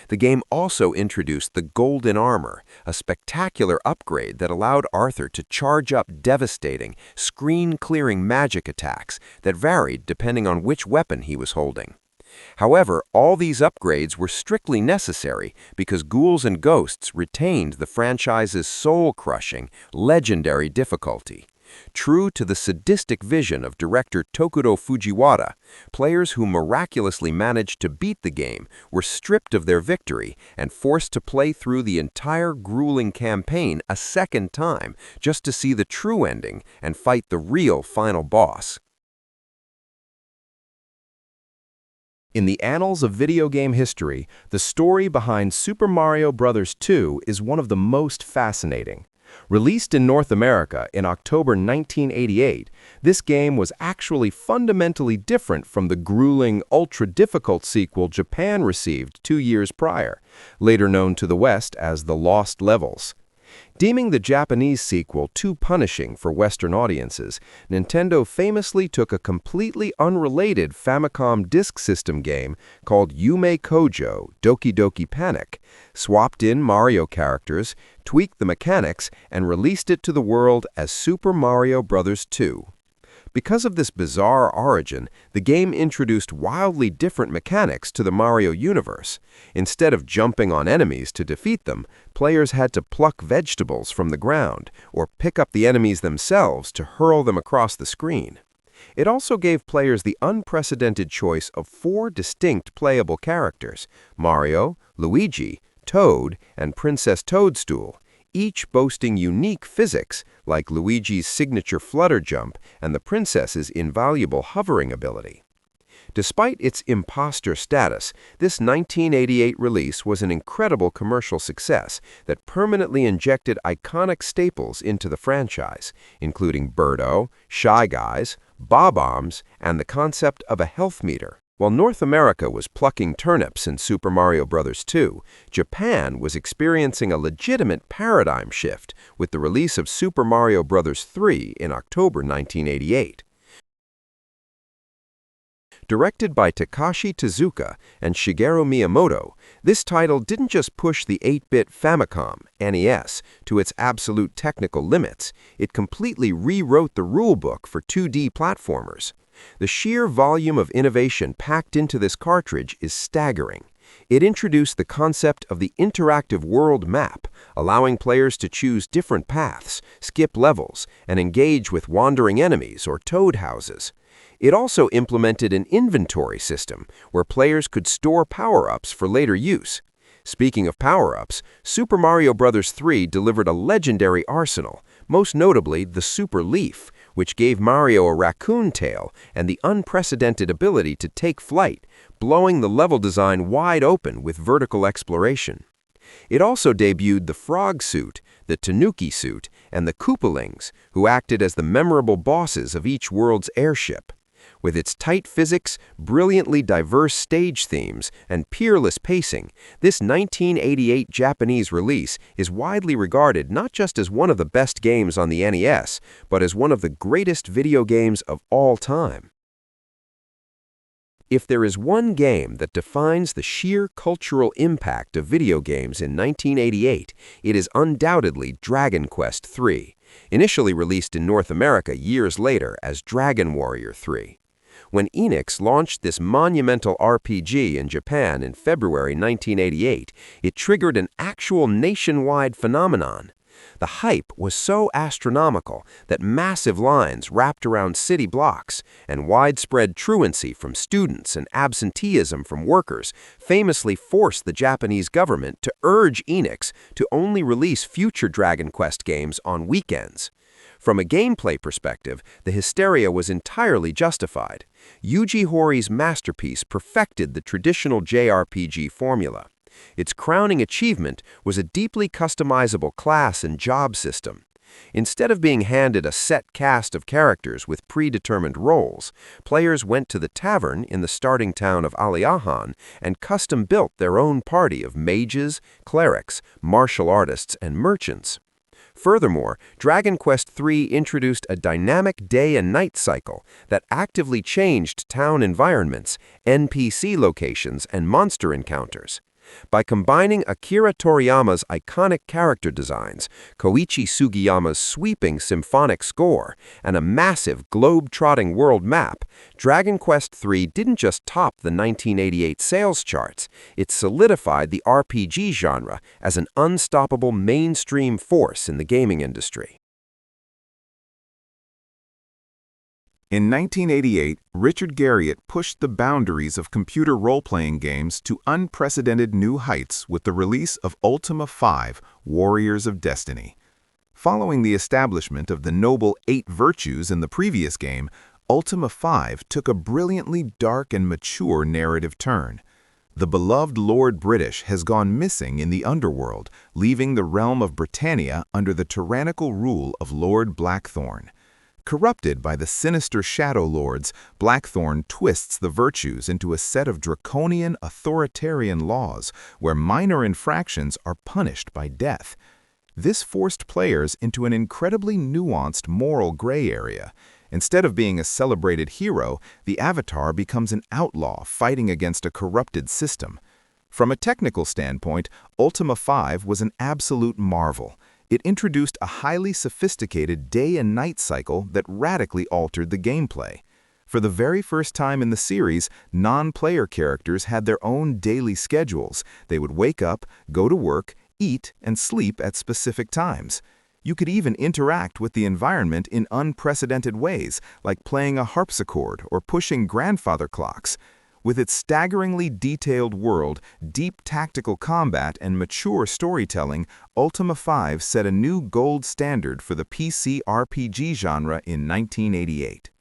The game also introduced the Golden Armor, a spectacular upgrade that allowed Arthur to charge up devastating, screen-clearing magic attacks that varied depending on which weapon he was holding. However, all these upgrades were strictly necessary because Ghouls and Ghosts retained the franchise's soul-crushing, legendary difficulty. True to the sadistic vision of director Tokuro Fujiwara, players who miraculously managed to beat the game were stripped of their victory and forced to play through the entire grueling campaign a second time just to see the true ending and fight the real final boss. In the annals of video game history, the story behind Super Mario Bros. 2 is one of the most fascinating. Released in North America in October 1988, this game was actually fundamentally different from the grueling, ultra-difficult sequel Japan received 2 years prior, later known to the West as The Lost Levels. Deeming the Japanese sequel too punishing for Western audiences, Nintendo famously took a completely unrelated Famicom Disk System game called Yume Kojo Doki Doki Panic, swapped in Mario characters, tweaked the mechanics, and released it to the world as Super Mario Bros. 2. Because of this bizarre origin, the game introduced wildly different mechanics to the Mario universe. Instead of jumping on enemies to defeat them, players had to pluck vegetables from the ground or pick up the enemies themselves to hurl them across the screen. It also gave players the unprecedented choice of 4 distinct playable characters: Mario, Luigi, Toad, and Princess Toadstool, each boasting unique physics like Luigi's signature flutter jump and the princess's invaluable hovering ability. Despite its imposter status, this 1988 release was an incredible commercial success that permanently injected iconic staples into the franchise, including Birdo, Shy Guys, Bob-ombs, and the concept of a health meter. While North America was plucking turnips in Super Mario Bros. 2, Japan was experiencing a legitimate paradigm shift with the release of Super Mario Bros. 3 in October 1988. Directed by Takashi Tezuka and Shigeru Miyamoto, this title didn't just push the 8-bit Famicom (NES) to its absolute technical limits, it completely rewrote the rulebook for 2D platformers. The sheer volume of innovation packed into this cartridge is staggering. It introduced the concept of the interactive world map, allowing players to choose different paths, skip levels, and engage with wandering enemies or toad houses. It also implemented an inventory system where players could store power-ups for later use. Speaking of power-ups, Super Mario Bros. 3 delivered a legendary arsenal, most notably the Super Leaf, which gave Mario a raccoon tail and the unprecedented ability to take flight, blowing the level design wide open with vertical exploration. It also debuted the Frog Suit, the Tanuki Suit, and the Koopalings, who acted as the memorable bosses of each world's airship. With its tight physics, brilliantly diverse stage themes, and peerless pacing, this 1988 Japanese release is widely regarded not just as one of the best games on the NES, but as one of the greatest video games of all time. If there is one game that defines the sheer cultural impact of video games in 1988, it is undoubtedly Dragon Quest III, initially released in North America years later as Dragon Warrior 3. When Enix launched this monumental RPG in Japan in February 1988, it triggered an actual nationwide phenomenon. The hype was so astronomical that massive lines wrapped around city blocks and widespread truancy from students and absenteeism from workers famously forced the Japanese government to urge Enix to only release future Dragon Quest games on weekends. From a gameplay perspective, the hysteria was entirely justified. Yuji Horí's masterpiece perfected the traditional JRPG formula. Its crowning achievement was a deeply customizable class and job system. Instead of being handed a set cast of characters with predetermined roles, players went to the tavern in the starting town of Aliahan and custom-built their own party of mages, clerics, martial artists, and merchants. Furthermore, Dragon Quest III introduced a dynamic day and night cycle that actively changed town environments, NPC locations, and monster encounters. By combining Akira Toriyama's iconic character designs, Koichi Sugiyama's sweeping symphonic score, and a massive globe-trotting world map, Dragon Quest III didn't just top the 1988 sales charts, it solidified the RPG genre as an unstoppable mainstream force in the gaming industry. In 1988, Richard Garriott pushed the boundaries of computer role-playing games to unprecedented new heights with the release of Ultima 5: Warriors of Destiny. Following the establishment of the noble 8 virtues in the previous game, Ultima 5 took a brilliantly dark and mature narrative turn. The beloved Lord British has gone missing in the underworld, leaving the realm of Britannia under the tyrannical rule of Lord Blackthorn. Corrupted by the sinister Shadow Lords, Blackthorn twists the virtues into a set of draconian authoritarian laws where minor infractions are punished by death. This forced players into an incredibly nuanced moral gray area. Instead of being a celebrated hero, the avatar becomes an outlaw fighting against a corrupted system. From a technical standpoint, Ultima 5 was an absolute marvel. It introduced a highly sophisticated day and night cycle that radically altered the gameplay. For the very first time in the series, non-player characters had their own daily schedules. They would wake up, go to work, eat, and sleep at specific times. You could even interact with the environment in unprecedented ways, like playing a harpsichord or pushing grandfather clocks. With its staggeringly detailed world, deep tactical combat, and mature storytelling, Ultima 5 set a new gold standard for the PC RPG genre in 1988.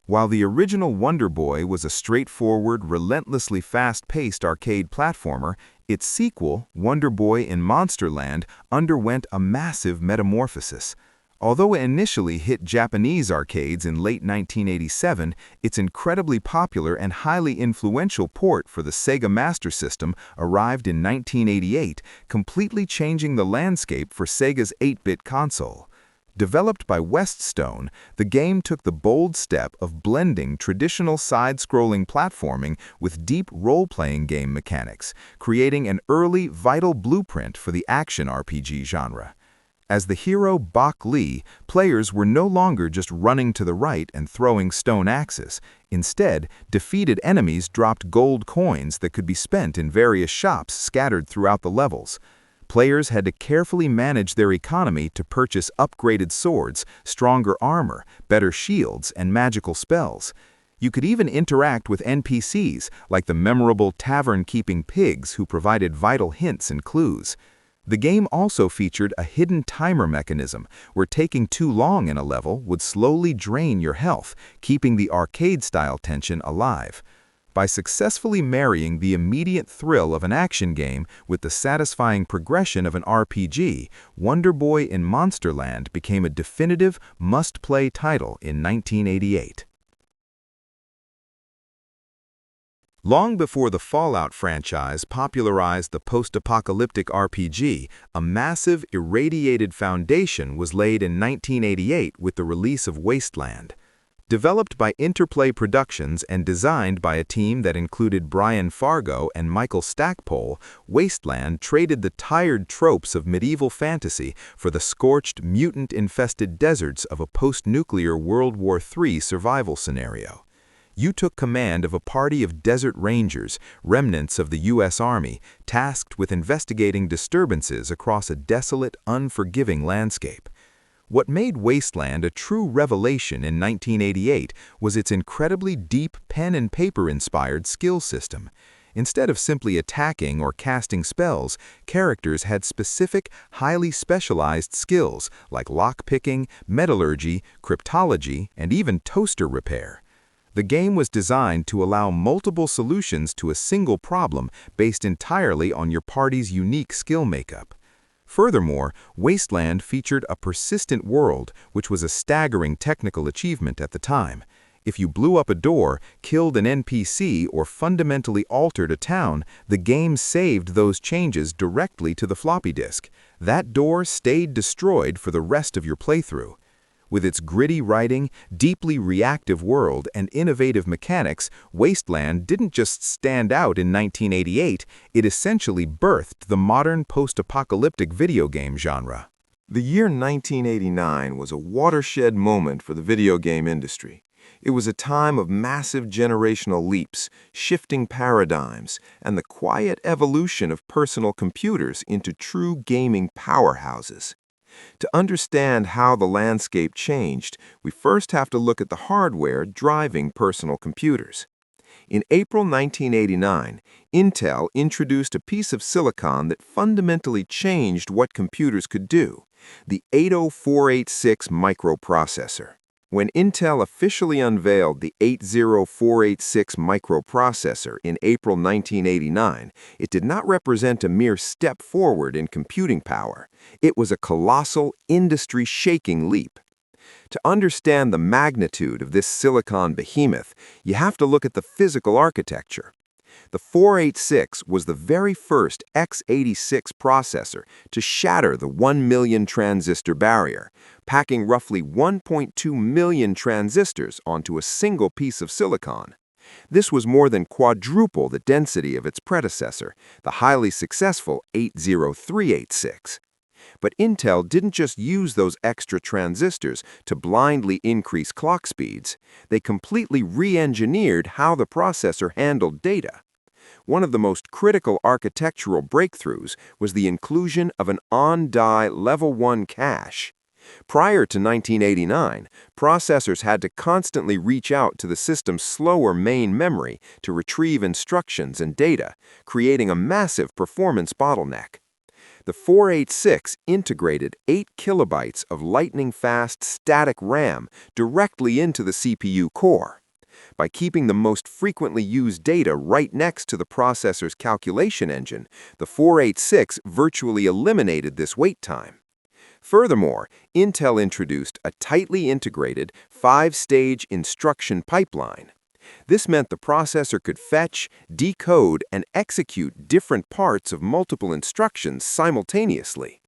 While the original Wonder Boy was a straightforward, relentlessly fast-paced arcade platformer, its sequel, Wonder Boy in Monsterland, underwent a massive metamorphosis. Although it initially hit Japanese arcades in late 1987, its incredibly popular and highly influential port for the Sega Master System arrived in 1988, completely changing the landscape for Sega's 8-bit console. Developed by Weststone, the game took the bold step of blending traditional side-scrolling platforming with deep role-playing game mechanics, creating an early, vital blueprint for the action RPG genre. As the hero Bok Lee, players were no longer just running to the right and throwing stone axes. Instead, defeated enemies dropped gold coins that could be spent in various shops scattered throughout the levels. Players had to carefully manage their economy to purchase upgraded swords, stronger armor, better shields, and magical spells. You could even interact with NPCs, like the memorable tavern-keeping pigs who provided vital hints and clues. The game also featured a hidden timer mechanism, where taking too long in a level would slowly drain your health, keeping the arcade-style tension alive. By successfully marrying the immediate thrill of an action game with the satisfying progression of an RPG, Wonder Boy in Monsterland became a definitive, must-play title in 1988. Long before the Fallout franchise popularized the post-apocalyptic RPG, a massive, irradiated foundation was laid in 1988 with the release of Wasteland. Developed by Interplay Productions and designed by a team that included Brian Fargo and Michael Stackpole, Wasteland traded the tired tropes of medieval fantasy for the scorched, mutant-infested deserts of a post-nuclear World War III survival scenario. You took command of a party of desert rangers, remnants of the U.S. Army, tasked with investigating disturbances across a desolate, unforgiving landscape. What made Wasteland a true revelation in 1988 was its incredibly deep pen-and-paper-inspired skill system. Instead of simply attacking or casting spells, characters had specific, highly specialized skills like lockpicking, metallurgy, cryptology, and even toaster repair. The game was designed to allow multiple solutions to a single problem based entirely on your party's unique skill makeup. Furthermore, Wasteland featured a persistent world, which was a staggering technical achievement at the time. If you blew up a door, killed an NPC, or fundamentally altered a town, the game saved those changes directly to the floppy disk. That door stayed destroyed for the rest of your playthrough. With its gritty writing, deeply reactive world, and innovative mechanics, Wasteland didn't just stand out in 1988, it essentially birthed the modern post-apocalyptic video game genre. The year 1989 was a watershed moment for the video game industry. It was a time of massive generational leaps, shifting paradigms, and the quiet evolution of personal computers into true gaming powerhouses. To understand how the landscape changed, we first have to look at the hardware driving personal computers. In April 1989, Intel introduced a piece of silicon that fundamentally changed what computers could do, the 80486 microprocessor. When Intel officially unveiled the 80486 microprocessor in April 1989, it did not represent a mere step forward in computing power. It was a colossal, industry-shaking leap. To understand the magnitude of this silicon behemoth, you have to look at the physical architecture. The 486 was the very first x86 processor to shatter the 1 million transistor barrier, packing roughly 1.2 million transistors onto a single piece of silicon. This was more than quadruple the density of its predecessor, the highly successful 80386. But Intel didn't just use those extra transistors to blindly increase clock speeds. They completely re-engineered how the processor handled data. One of the most critical architectural breakthroughs was the inclusion of an on-die Level 1 cache. Prior to 1989, processors had to constantly reach out to the system's slower main memory to retrieve instructions and data, creating a massive performance bottleneck. The 486 integrated 8 kilobytes of lightning-fast static RAM directly into the CPU core. By keeping the most frequently used data right next to the processor's calculation engine, the 486 virtually eliminated this wait time. Furthermore, Intel introduced a tightly integrated 5-stage instruction pipeline. This meant the processor could fetch, decode, and execute different parts of multiple instructions simultaneously.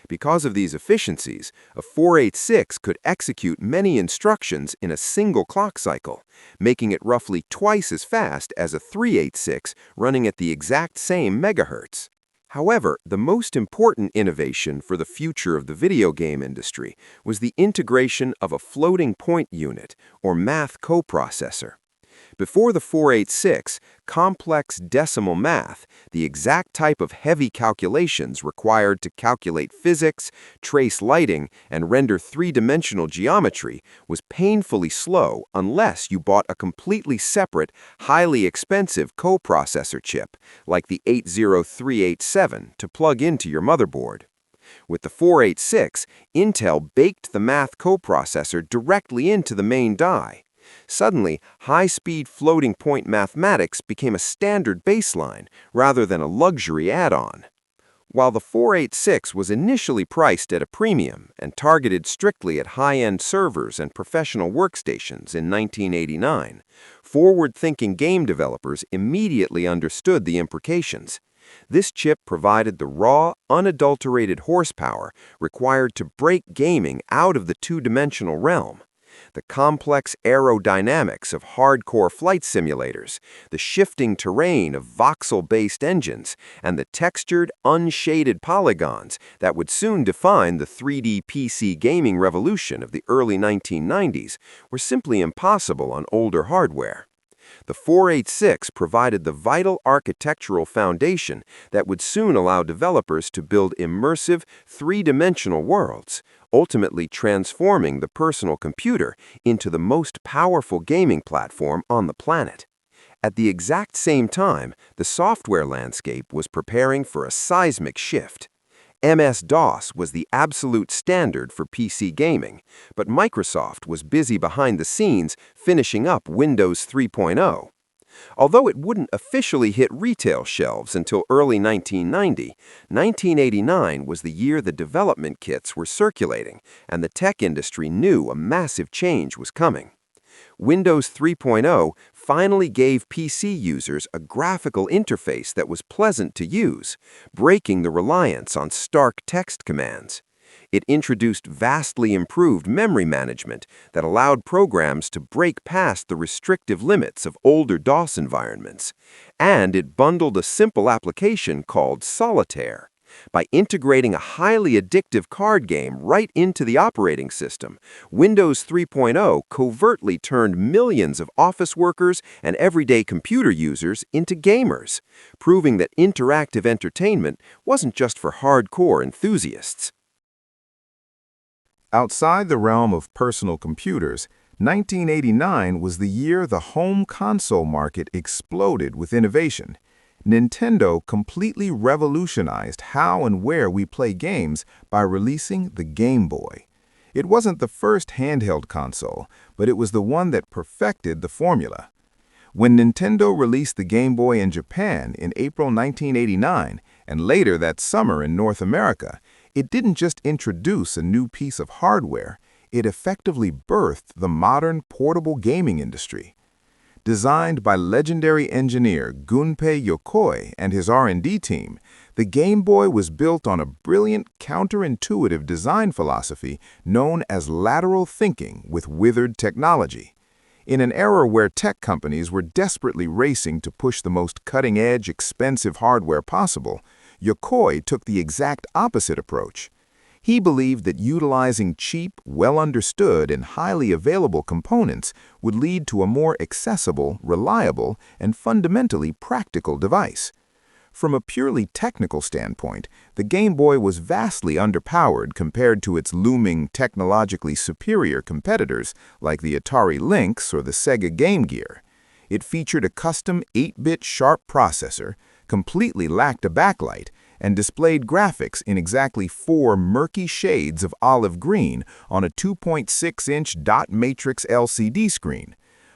Because of these efficiencies, a 486 could execute many instructions in a single clock cycle, making it roughly twice as fast as a 386 running at the exact same megahertz. However, the most important innovation for the future of the video game industry was the integration of a floating point unit, or math coprocessor. Before the 486, complex decimal math, the exact type of heavy calculations required to calculate physics, trace lighting, and render three-dimensional geometry, was painfully slow unless you bought a completely separate, highly expensive coprocessor chip, like the 80387, to plug into your motherboard. With the 486, Intel baked the math coprocessor directly into the main die. Suddenly, high-speed floating-point mathematics became a standard baseline rather than a luxury add-on. While the 486 was initially priced at a premium and targeted strictly at high-end servers and professional workstations in 1989, forward-thinking game developers immediately understood the implications. This chip provided the raw, unadulterated horsepower required to break gaming out of the two-dimensional realm. The complex aerodynamics of hardcore flight simulators, the shifting terrain of voxel-based engines, and the textured, unshaded polygons that would soon define the 3D PC gaming revolution of the early 1990s were simply impossible on older hardware. The 486 provided the vital architectural foundation that would soon allow developers to build immersive, three-dimensional worlds, ultimately transforming the personal computer into the most powerful gaming platform on the planet. At the exact same time, the software landscape was preparing for a seismic shift. MS-DOS was the absolute standard for PC gaming, but Microsoft was busy behind the scenes finishing up Windows 3.0. Although it wouldn't officially hit retail shelves until early 1990, 1989 was the year the development kits were circulating, and the tech industry knew a massive change was coming. Windows 3.0 finally gave PC users a graphical interface that was pleasant to use, breaking the reliance on stark text commands. It introduced vastly improved memory management that allowed programs to break past the restrictive limits of older DOS environments. And it bundled a simple application called Solitaire. By integrating a highly addictive card game right into the operating system, Windows 3.0 covertly turned millions of office workers and everyday computer users into gamers, proving that interactive entertainment wasn't just for hardcore enthusiasts. Outside the realm of personal computers, 1989 was the year the home console market exploded with innovation. Nintendo completely revolutionized how and where we play games by releasing the Game Boy. It wasn't the first handheld console, but it was the one that perfected the formula. When Nintendo released the Game Boy in Japan in April 1989, and later that summer in North America, it didn't just introduce a new piece of hardware, it effectively birthed the modern portable gaming industry. Designed by legendary engineer Gunpei Yokoi and his R&D team, the Game Boy was built on a brilliant counterintuitive design philosophy known as lateral thinking with withered technology. In an era where tech companies were desperately racing to push the most cutting-edge, expensive hardware possible, Yokoi took the exact opposite approach. He believed that utilizing cheap, well-understood, and highly available components would lead to a more accessible, reliable, and fundamentally practical device. From a purely technical standpoint, the Game Boy was vastly underpowered compared to its looming, technologically superior competitors like the Atari Lynx or the Sega Game Gear. It featured a custom 8-bit sharp processor, completely lacked a backlight, and displayed graphics in exactly 4 murky shades of olive green on a 2.6-inch dot matrix LCD screen.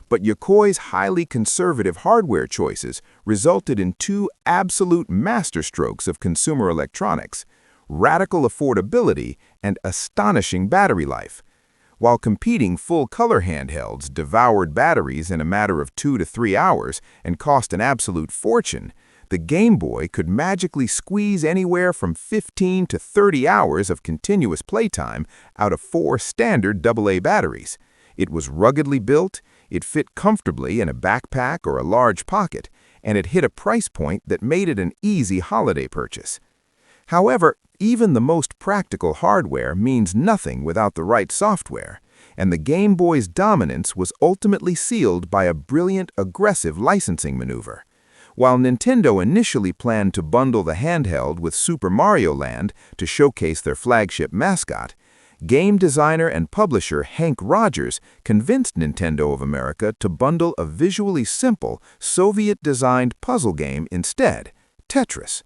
But Yokoi's highly conservative hardware choices resulted in 2 absolute masterstrokes of consumer electronics: radical affordability and astonishing battery life. While competing full-color handhelds devoured batteries in a matter of 2 to 3 hours and cost an absolute fortune, the Game Boy could magically squeeze anywhere from 15 to 30 hours of continuous playtime out of 4 standard AA batteries. It was ruggedly built, it fit comfortably in a backpack or a large pocket, and it hit a price point that made it an easy holiday purchase. However, even the most practical hardware means nothing without the right software, and the Game Boy's dominance was ultimately sealed by a brilliant, aggressive licensing maneuver. While Nintendo initially planned to bundle the handheld with Super Mario Land to showcase their flagship mascot, game designer and publisher Hank Rogers convinced Nintendo of America to bundle a visually simple, Soviet-designed puzzle game instead, Tetris.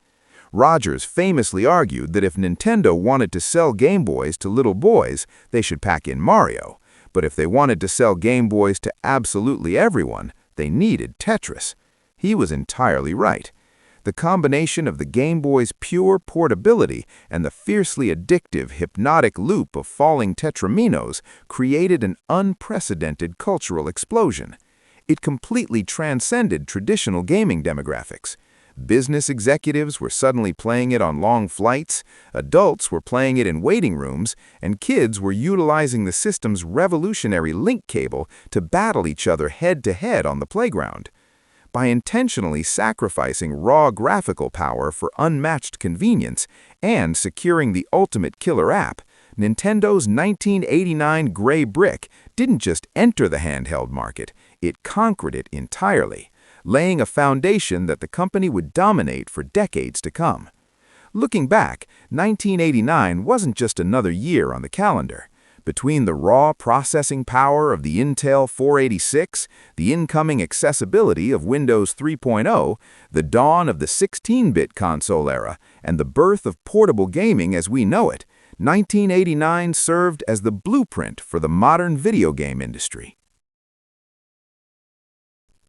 Rogers famously argued that if Nintendo wanted to sell Game Boys to little boys, they should pack in Mario. But if they wanted to sell Game Boys to absolutely everyone, they needed Tetris. He was entirely right. The combination of the Game Boy's pure portability and the fiercely addictive hypnotic loop of falling tetraminos created an unprecedented cultural explosion. It completely transcended traditional gaming demographics. Business executives were suddenly playing it on long flights, adults were playing it in waiting rooms, and kids were utilizing the system's revolutionary link cable to battle each other head-to-head on the playground. By intentionally sacrificing raw graphical power for unmatched convenience and securing the ultimate killer app, Nintendo's 1989 Gray Brick didn't just enter the handheld market, it conquered it entirely, laying a foundation that the company would dominate for decades to come. Looking back, 1989 wasn't just another year on the calendar. Between the raw processing power of the Intel 486, the incoming accessibility of Windows 3.0, the dawn of the 16-bit console era, and the birth of portable gaming as we know it, 1989 served as the blueprint for the modern video game industry.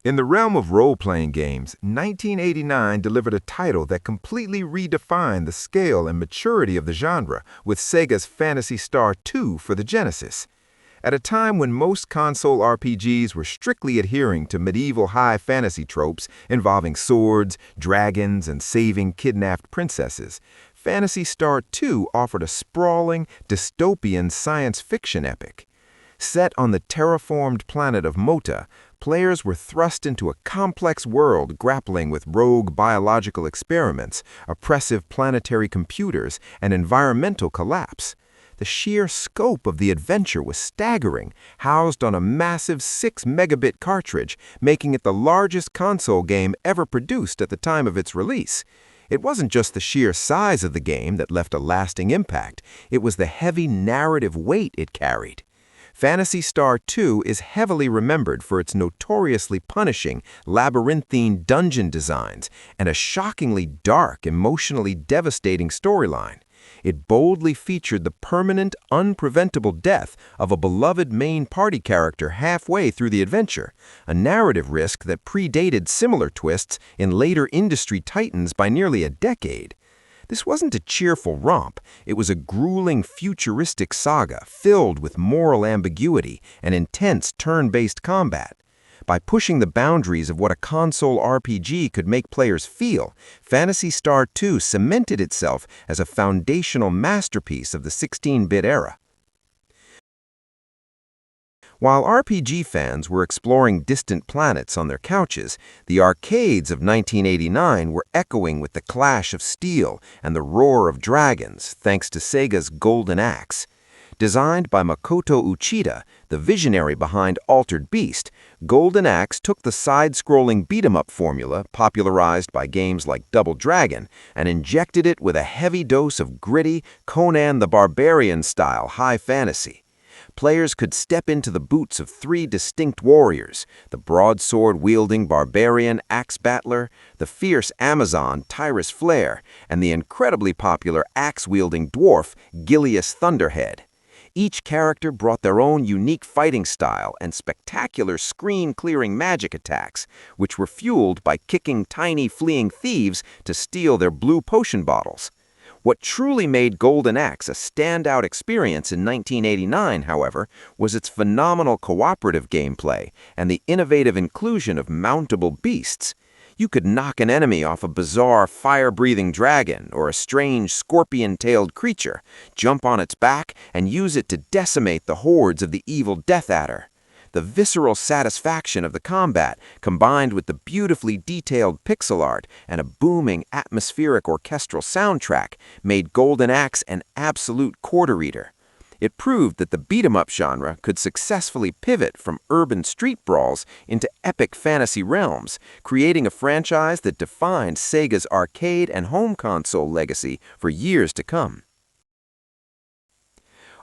In the realm of role-playing games, 1989 delivered a title that completely redefined the scale and maturity of the genre with Sega's Phantasy Star 2 for the Genesis. At a time when most console RPGs were strictly adhering to medieval high fantasy tropes involving swords, dragons, and saving kidnapped princesses, Phantasy Star 2 offered a sprawling, dystopian science fiction epic. Set on the terraformed planet of Mota, players were thrust into a complex world grappling with rogue biological experiments, oppressive planetary computers, and environmental collapse. The sheer scope of the adventure was staggering, housed on a massive 6-megabit cartridge, making it the largest console game ever produced at the time of its release. It wasn't just the sheer size of the game that left a lasting impact, it was the heavy narrative weight it carried. Phantasy Star 2 is heavily remembered for its notoriously punishing, labyrinthine dungeon designs and a shockingly dark, emotionally devastating storyline. It boldly featured the permanent, unpreventable death of a beloved main party character halfway through the adventure, a narrative risk that predated similar twists in later industry titans by nearly a decade. This wasn't a cheerful romp, it was a grueling futuristic saga filled with moral ambiguity and intense turn-based combat. By pushing the boundaries of what a console RPG could make players feel, Phantasy Star 2 cemented itself as a foundational masterpiece of the 16-bit era. While RPG fans were exploring distant planets on their couches, the arcades of 1989 were echoing with the clash of steel and the roar of dragons thanks to Sega's Golden Axe. Designed by Makoto Uchida, the visionary behind Altered Beast, Golden Axe took the side-scrolling beat-em-up formula popularized by games like Double Dragon and injected it with a heavy dose of gritty, Conan the Barbarian-style high fantasy. Players could step into the boots of 3 distinct warriors, the broadsword-wielding barbarian Axe Battler, the fierce Amazon Tyrus Flare, and the incredibly popular axe-wielding dwarf Gilius Thunderhead. Each character brought their own unique fighting style and spectacular screen-clearing magic attacks, which were fueled by kicking tiny fleeing thieves to steal their blue potion bottles. What truly made Golden Axe a standout experience in 1989, however, was its phenomenal cooperative gameplay and the innovative inclusion of mountable beasts. You could knock an enemy off a bizarre fire-breathing dragon or a strange scorpion-tailed creature, jump on its back, and use it to decimate the hordes of the evil Death Adder. The visceral satisfaction of the combat, combined with the beautifully detailed pixel art and a booming atmospheric orchestral soundtrack, made Golden Axe an absolute quarter-eater. It proved that the beat-em-up genre could successfully pivot from urban street brawls into epic fantasy realms, creating a franchise that defined Sega's arcade and home console legacy for years to come.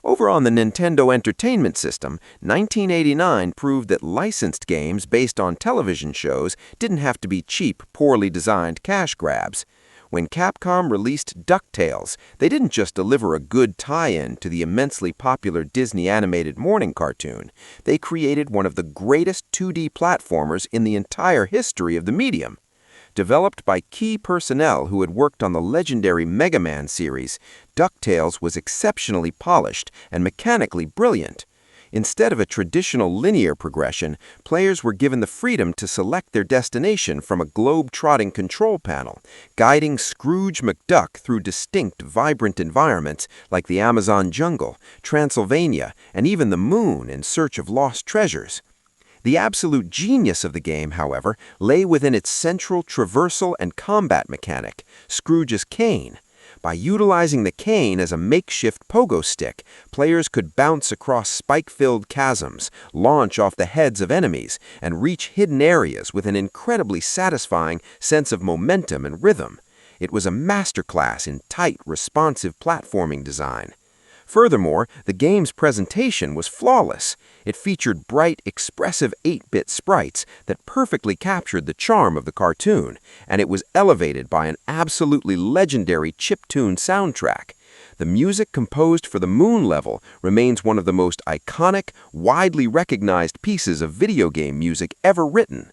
Over on the Nintendo Entertainment System, 1989 proved that licensed games based on television shows didn't have to be cheap, poorly designed cash grabs. When Capcom released DuckTales, they didn't just deliver a good tie-in to the immensely popular Disney animated morning cartoon. They created one of the greatest 2D platformers in the entire history of the medium. Developed by key personnel who had worked on the legendary Mega Man series, DuckTales was exceptionally polished and mechanically brilliant. Instead of a traditional linear progression, players were given the freedom to select their destination from a globe-trotting control panel, guiding Scrooge McDuck through distinct, vibrant environments like the Amazon jungle, Transylvania, and even the moon in search of lost treasures. The absolute genius of the game, however, lay within its central traversal and combat mechanic, Scrooge's cane. By utilizing the cane as a makeshift pogo stick, players could bounce across spike-filled chasms, launch off the heads of enemies, and reach hidden areas with an incredibly satisfying sense of momentum and rhythm. It was a masterclass in tight, responsive platforming design. Furthermore, the game's presentation was flawless. It featured bright, expressive 8-bit sprites that perfectly captured the charm of the cartoon, and it was elevated by an absolutely legendary chiptune soundtrack. The music composed for the Moon level remains one of the most iconic, widely recognized pieces of video game music ever written.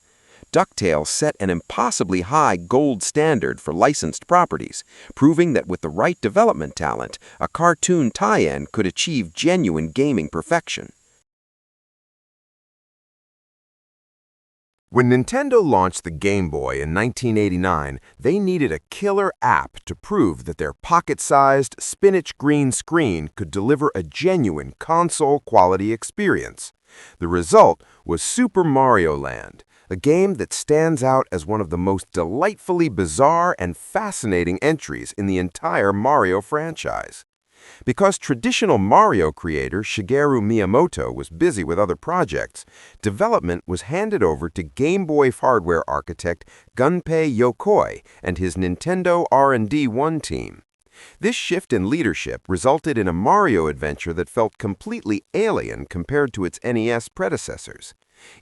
DuckTales set an impossibly high gold standard for licensed properties, proving that with the right development talent, a cartoon tie-in could achieve genuine gaming perfection. When Nintendo launched the Game Boy in 1989, they needed a killer app to prove that their pocket-sized, spinach green screen could deliver a genuine console-quality experience. The result was Super Mario Land, a game that stands out as one of the most delightfully bizarre and fascinating entries in the entire Mario franchise. Because traditional Mario creator Shigeru Miyamoto was busy with other projects, development was handed over to Game Boy hardware architect Gunpei Yokoi and his Nintendo R&D 1 team. This shift in leadership resulted in a Mario adventure that felt completely alien compared to its NES predecessors.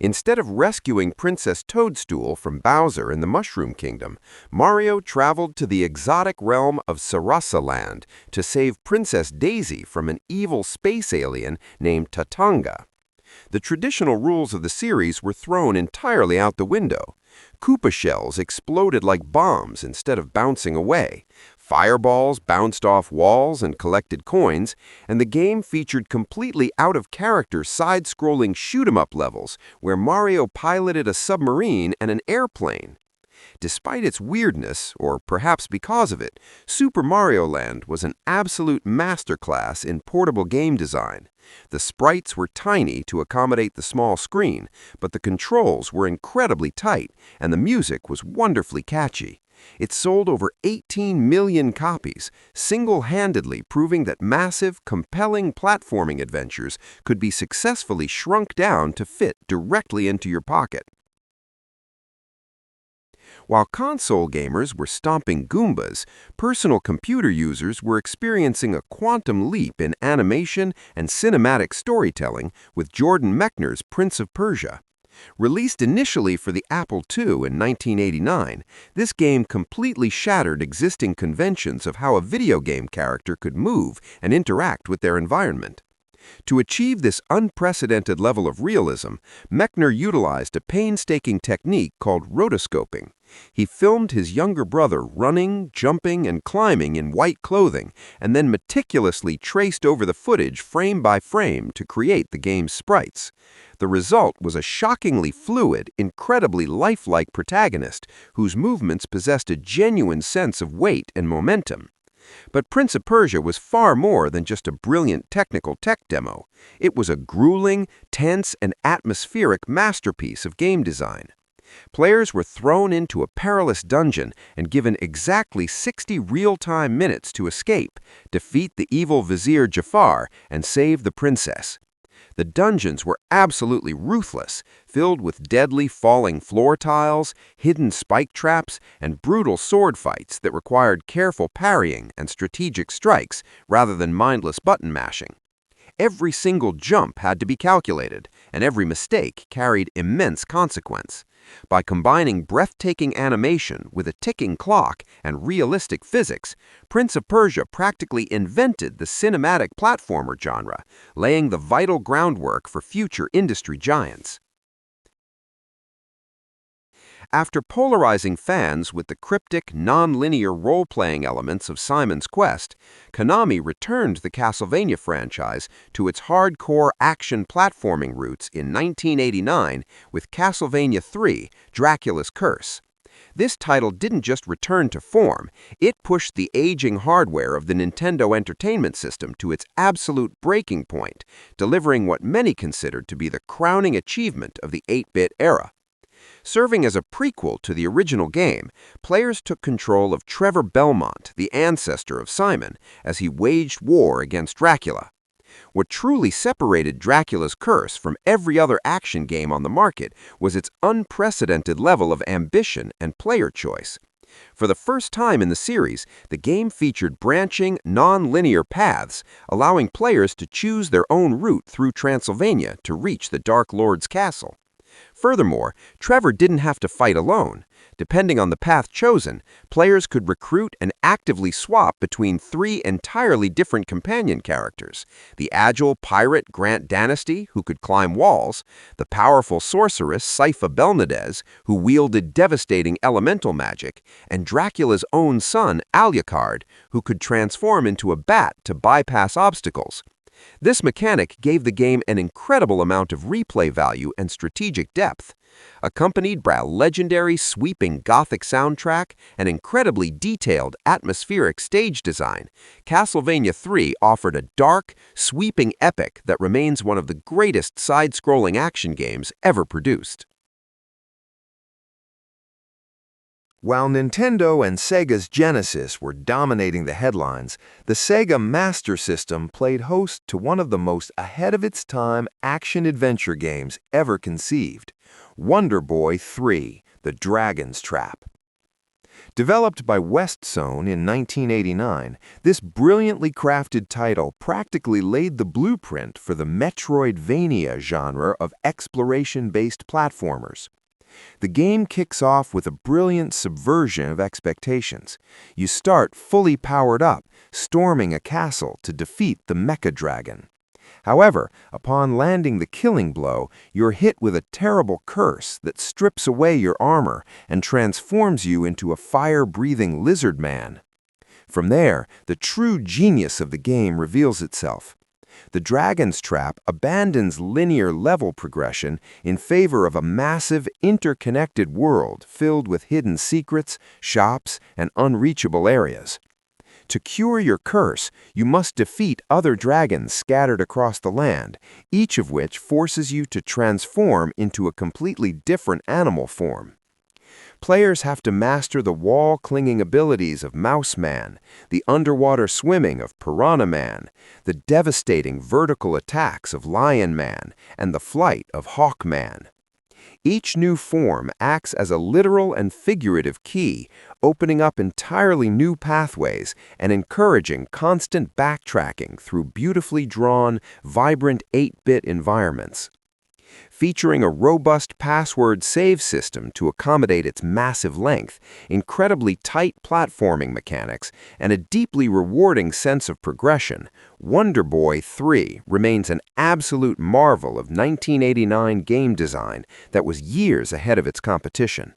Instead of rescuing Princess Toadstool from Bowser in the Mushroom Kingdom, Mario traveled to the exotic realm of Sarasa Land to save Princess Daisy from an evil space alien named Tatanga. The traditional rules of the series were thrown entirely out the window. Koopa shells exploded like bombs instead of bouncing away. Fireballs bounced off walls and collected coins, and the game featured completely out-of-character side-scrolling shoot-'em-up levels where Mario piloted a submarine and an airplane. Despite its weirdness, or perhaps because of it, Super Mario Land was an absolute masterclass in portable game design. The sprites were tiny to accommodate the small screen, but the controls were incredibly tight, and the music was wonderfully catchy. It sold over 18 million copies, single-handedly proving that massive, compelling platforming adventures could be successfully shrunk down to fit directly into your pocket. While console gamers were stomping Goombas, personal computer users were experiencing a quantum leap in animation and cinematic storytelling with Jordan Mechner's Prince of Persia. Released initially for the Apple II in 1989, this game completely shattered existing conventions of how a video game character could move and interact with their environment. To achieve this unprecedented level of realism, Mechner utilized a painstaking technique called rotoscoping. He filmed his younger brother running, jumping, and climbing in white clothing, and then meticulously traced over the footage frame by frame to create the game's sprites. The result was a shockingly fluid, incredibly lifelike protagonist whose movements possessed a genuine sense of weight and momentum. But Prince of Persia was far more than just a brilliant technical tech demo. It was a grueling, tense, and atmospheric masterpiece of game design. Players were thrown into a perilous dungeon and given exactly 60 real-time minutes to escape, defeat the evil Vizier Jafar, and save the princess. The dungeons were absolutely ruthless, filled with deadly falling floor tiles, hidden spike traps, and brutal sword fights that required careful parrying and strategic strikes rather than mindless button mashing. Every single jump had to be calculated, and every mistake carried immense consequence. By combining breathtaking animation with a ticking clock and realistic physics, Prince of Persia practically invented the cinematic platformer genre, laying the vital groundwork for future industry giants. After polarizing fans with the cryptic, non-linear role-playing elements of Simon's Quest, Konami returned the Castlevania franchise to its hardcore action platforming roots in 1989 with Castlevania III: Dracula's Curse. This title didn't just return to form, it pushed the aging hardware of the Nintendo Entertainment System to its absolute breaking point, delivering what many considered to be the crowning achievement of the 8-bit era. Serving as a prequel to the original game, players took control of Trevor Belmont, the ancestor of Simon, as he waged war against Dracula. What truly separated Dracula's Curse from every other action game on the market was its unprecedented level of ambition and player choice. For the first time in the series, the game featured branching, non-linear paths, allowing players to choose their own route through Transylvania to reach the Dark Lord's castle. Furthermore, Trevor didn't have to fight alone. Depending on the path chosen, players could recruit and actively swap between 3 entirely different companion characters: the agile pirate Grant Dynasty, who could climb walls; the powerful sorceress Sypha Belnadez, who wielded devastating elemental magic; and Dracula's own son Alucard, who could transform into a bat to bypass obstacles. This mechanic gave the game an incredible amount of replay value and strategic depth. Accompanied by a legendary sweeping Gothic soundtrack and incredibly detailed atmospheric stage design, Castlevania III offered a dark, sweeping epic that remains one of the greatest side-scrolling action games ever produced. While Nintendo and Sega's Genesis were dominating the headlines, the Sega Master System played host to one of the most ahead-of-its-time action-adventure games ever conceived, Wonder Boy 3: The Dragon's Trap. Developed by Westzone in 1989, this brilliantly crafted title practically laid the blueprint for the Metroidvania genre of exploration-based platformers. The game kicks off with a brilliant subversion of expectations. You start fully powered up, storming a castle to defeat the Mecha Dragon. However, upon landing the killing blow, you're hit with a terrible curse that strips away your armor and transforms you into a fire-breathing lizard man. From there, the true genius of the game reveals itself. The Dragon's Trap abandons linear level progression in favor of a massive, interconnected world filled with hidden secrets, shops, and unreachable areas. To cure your curse, you must defeat other dragons scattered across the land, each of which forces you to transform into a completely different animal form. Players have to master the wall-clinging abilities of Mouse Man, the underwater swimming of Piranha Man, the devastating vertical attacks of Lion Man, and the flight of Hawk Man. Each new form acts as a literal and figurative key, opening up entirely new pathways and encouraging constant backtracking through beautifully drawn, vibrant 8-bit environments. Featuring a robust password save system to accommodate its massive length, incredibly tight platforming mechanics, and a deeply rewarding sense of progression, Wonder Boy 3 remains an absolute marvel of 1989 game design that was years ahead of its competition.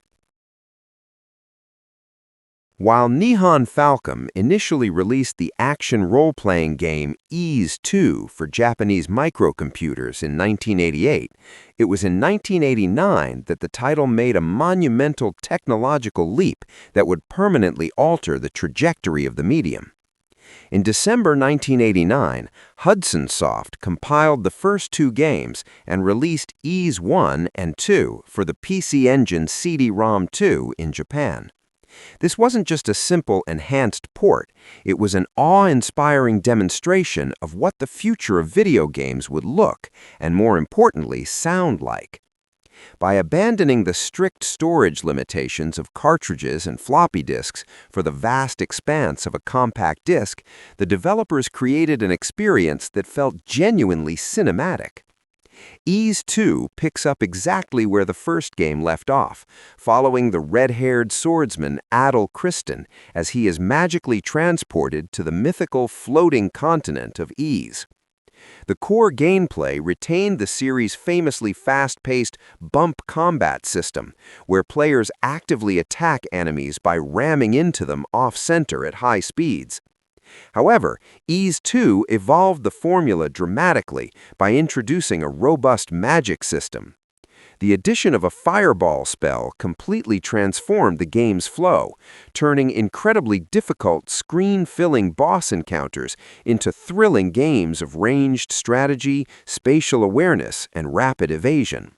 While Nihon Falcom initially released the action role-playing game Ys 2 for Japanese microcomputers in 1988, it was in 1989 that the title made a monumental technological leap that would permanently alter the trajectory of the medium. In December 1989, Hudson Soft compiled the first 2 games and released Ys 1 and 2 for the PC Engine CD-ROM 2 in Japan. This wasn't just a simple enhanced port, it was an awe-inspiring demonstration of what the future of video games would look, and more importantly, sound like. By abandoning the strict storage limitations of cartridges and floppy disks for the vast expanse of a compact disc, the developers created an experience that felt genuinely cinematic. Ys 2 picks up exactly where the first game left off, following the red-haired swordsman Adel Christen as he is magically transported to the mythical floating continent of Ys. The core gameplay retained the series' famously fast-paced bump combat system, where players actively attack enemies by ramming into them off-center at high speeds. However, Ys 2 evolved the formula dramatically by introducing a robust magic system. The addition of a fireball spell completely transformed the game's flow, turning incredibly difficult screen-filling boss encounters into thrilling games of ranged strategy, spatial awareness, and rapid evasion.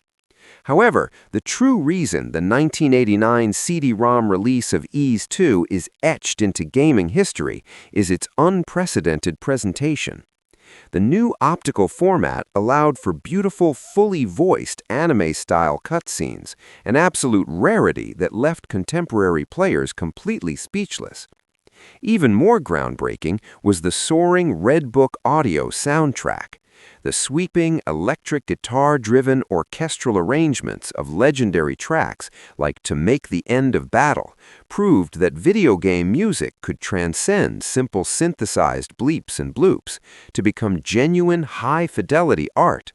However, the true reason the 1989 CD-ROM release of Ys 2 is etched into gaming history is its unprecedented presentation. The new optical format allowed for beautiful, fully voiced anime-style cutscenes, an absolute rarity that left contemporary players completely speechless. Even more groundbreaking was the soaring Red Book audio soundtrack. The sweeping, electric guitar-driven orchestral arrangements of legendary tracks like To Make the End of Battle proved that video game music could transcend simple synthesized bleeps and bloops to become genuine high-fidelity art.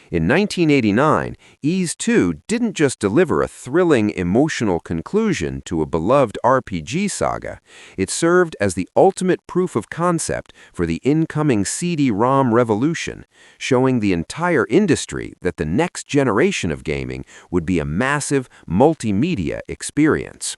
In 1989, Ys 2 didn't just deliver a thrilling, emotional conclusion to a beloved RPG saga, it served as the ultimate proof of concept for the incoming CD-ROM revolution, showing the entire industry that the next generation of gaming would be a massive multimedia experience.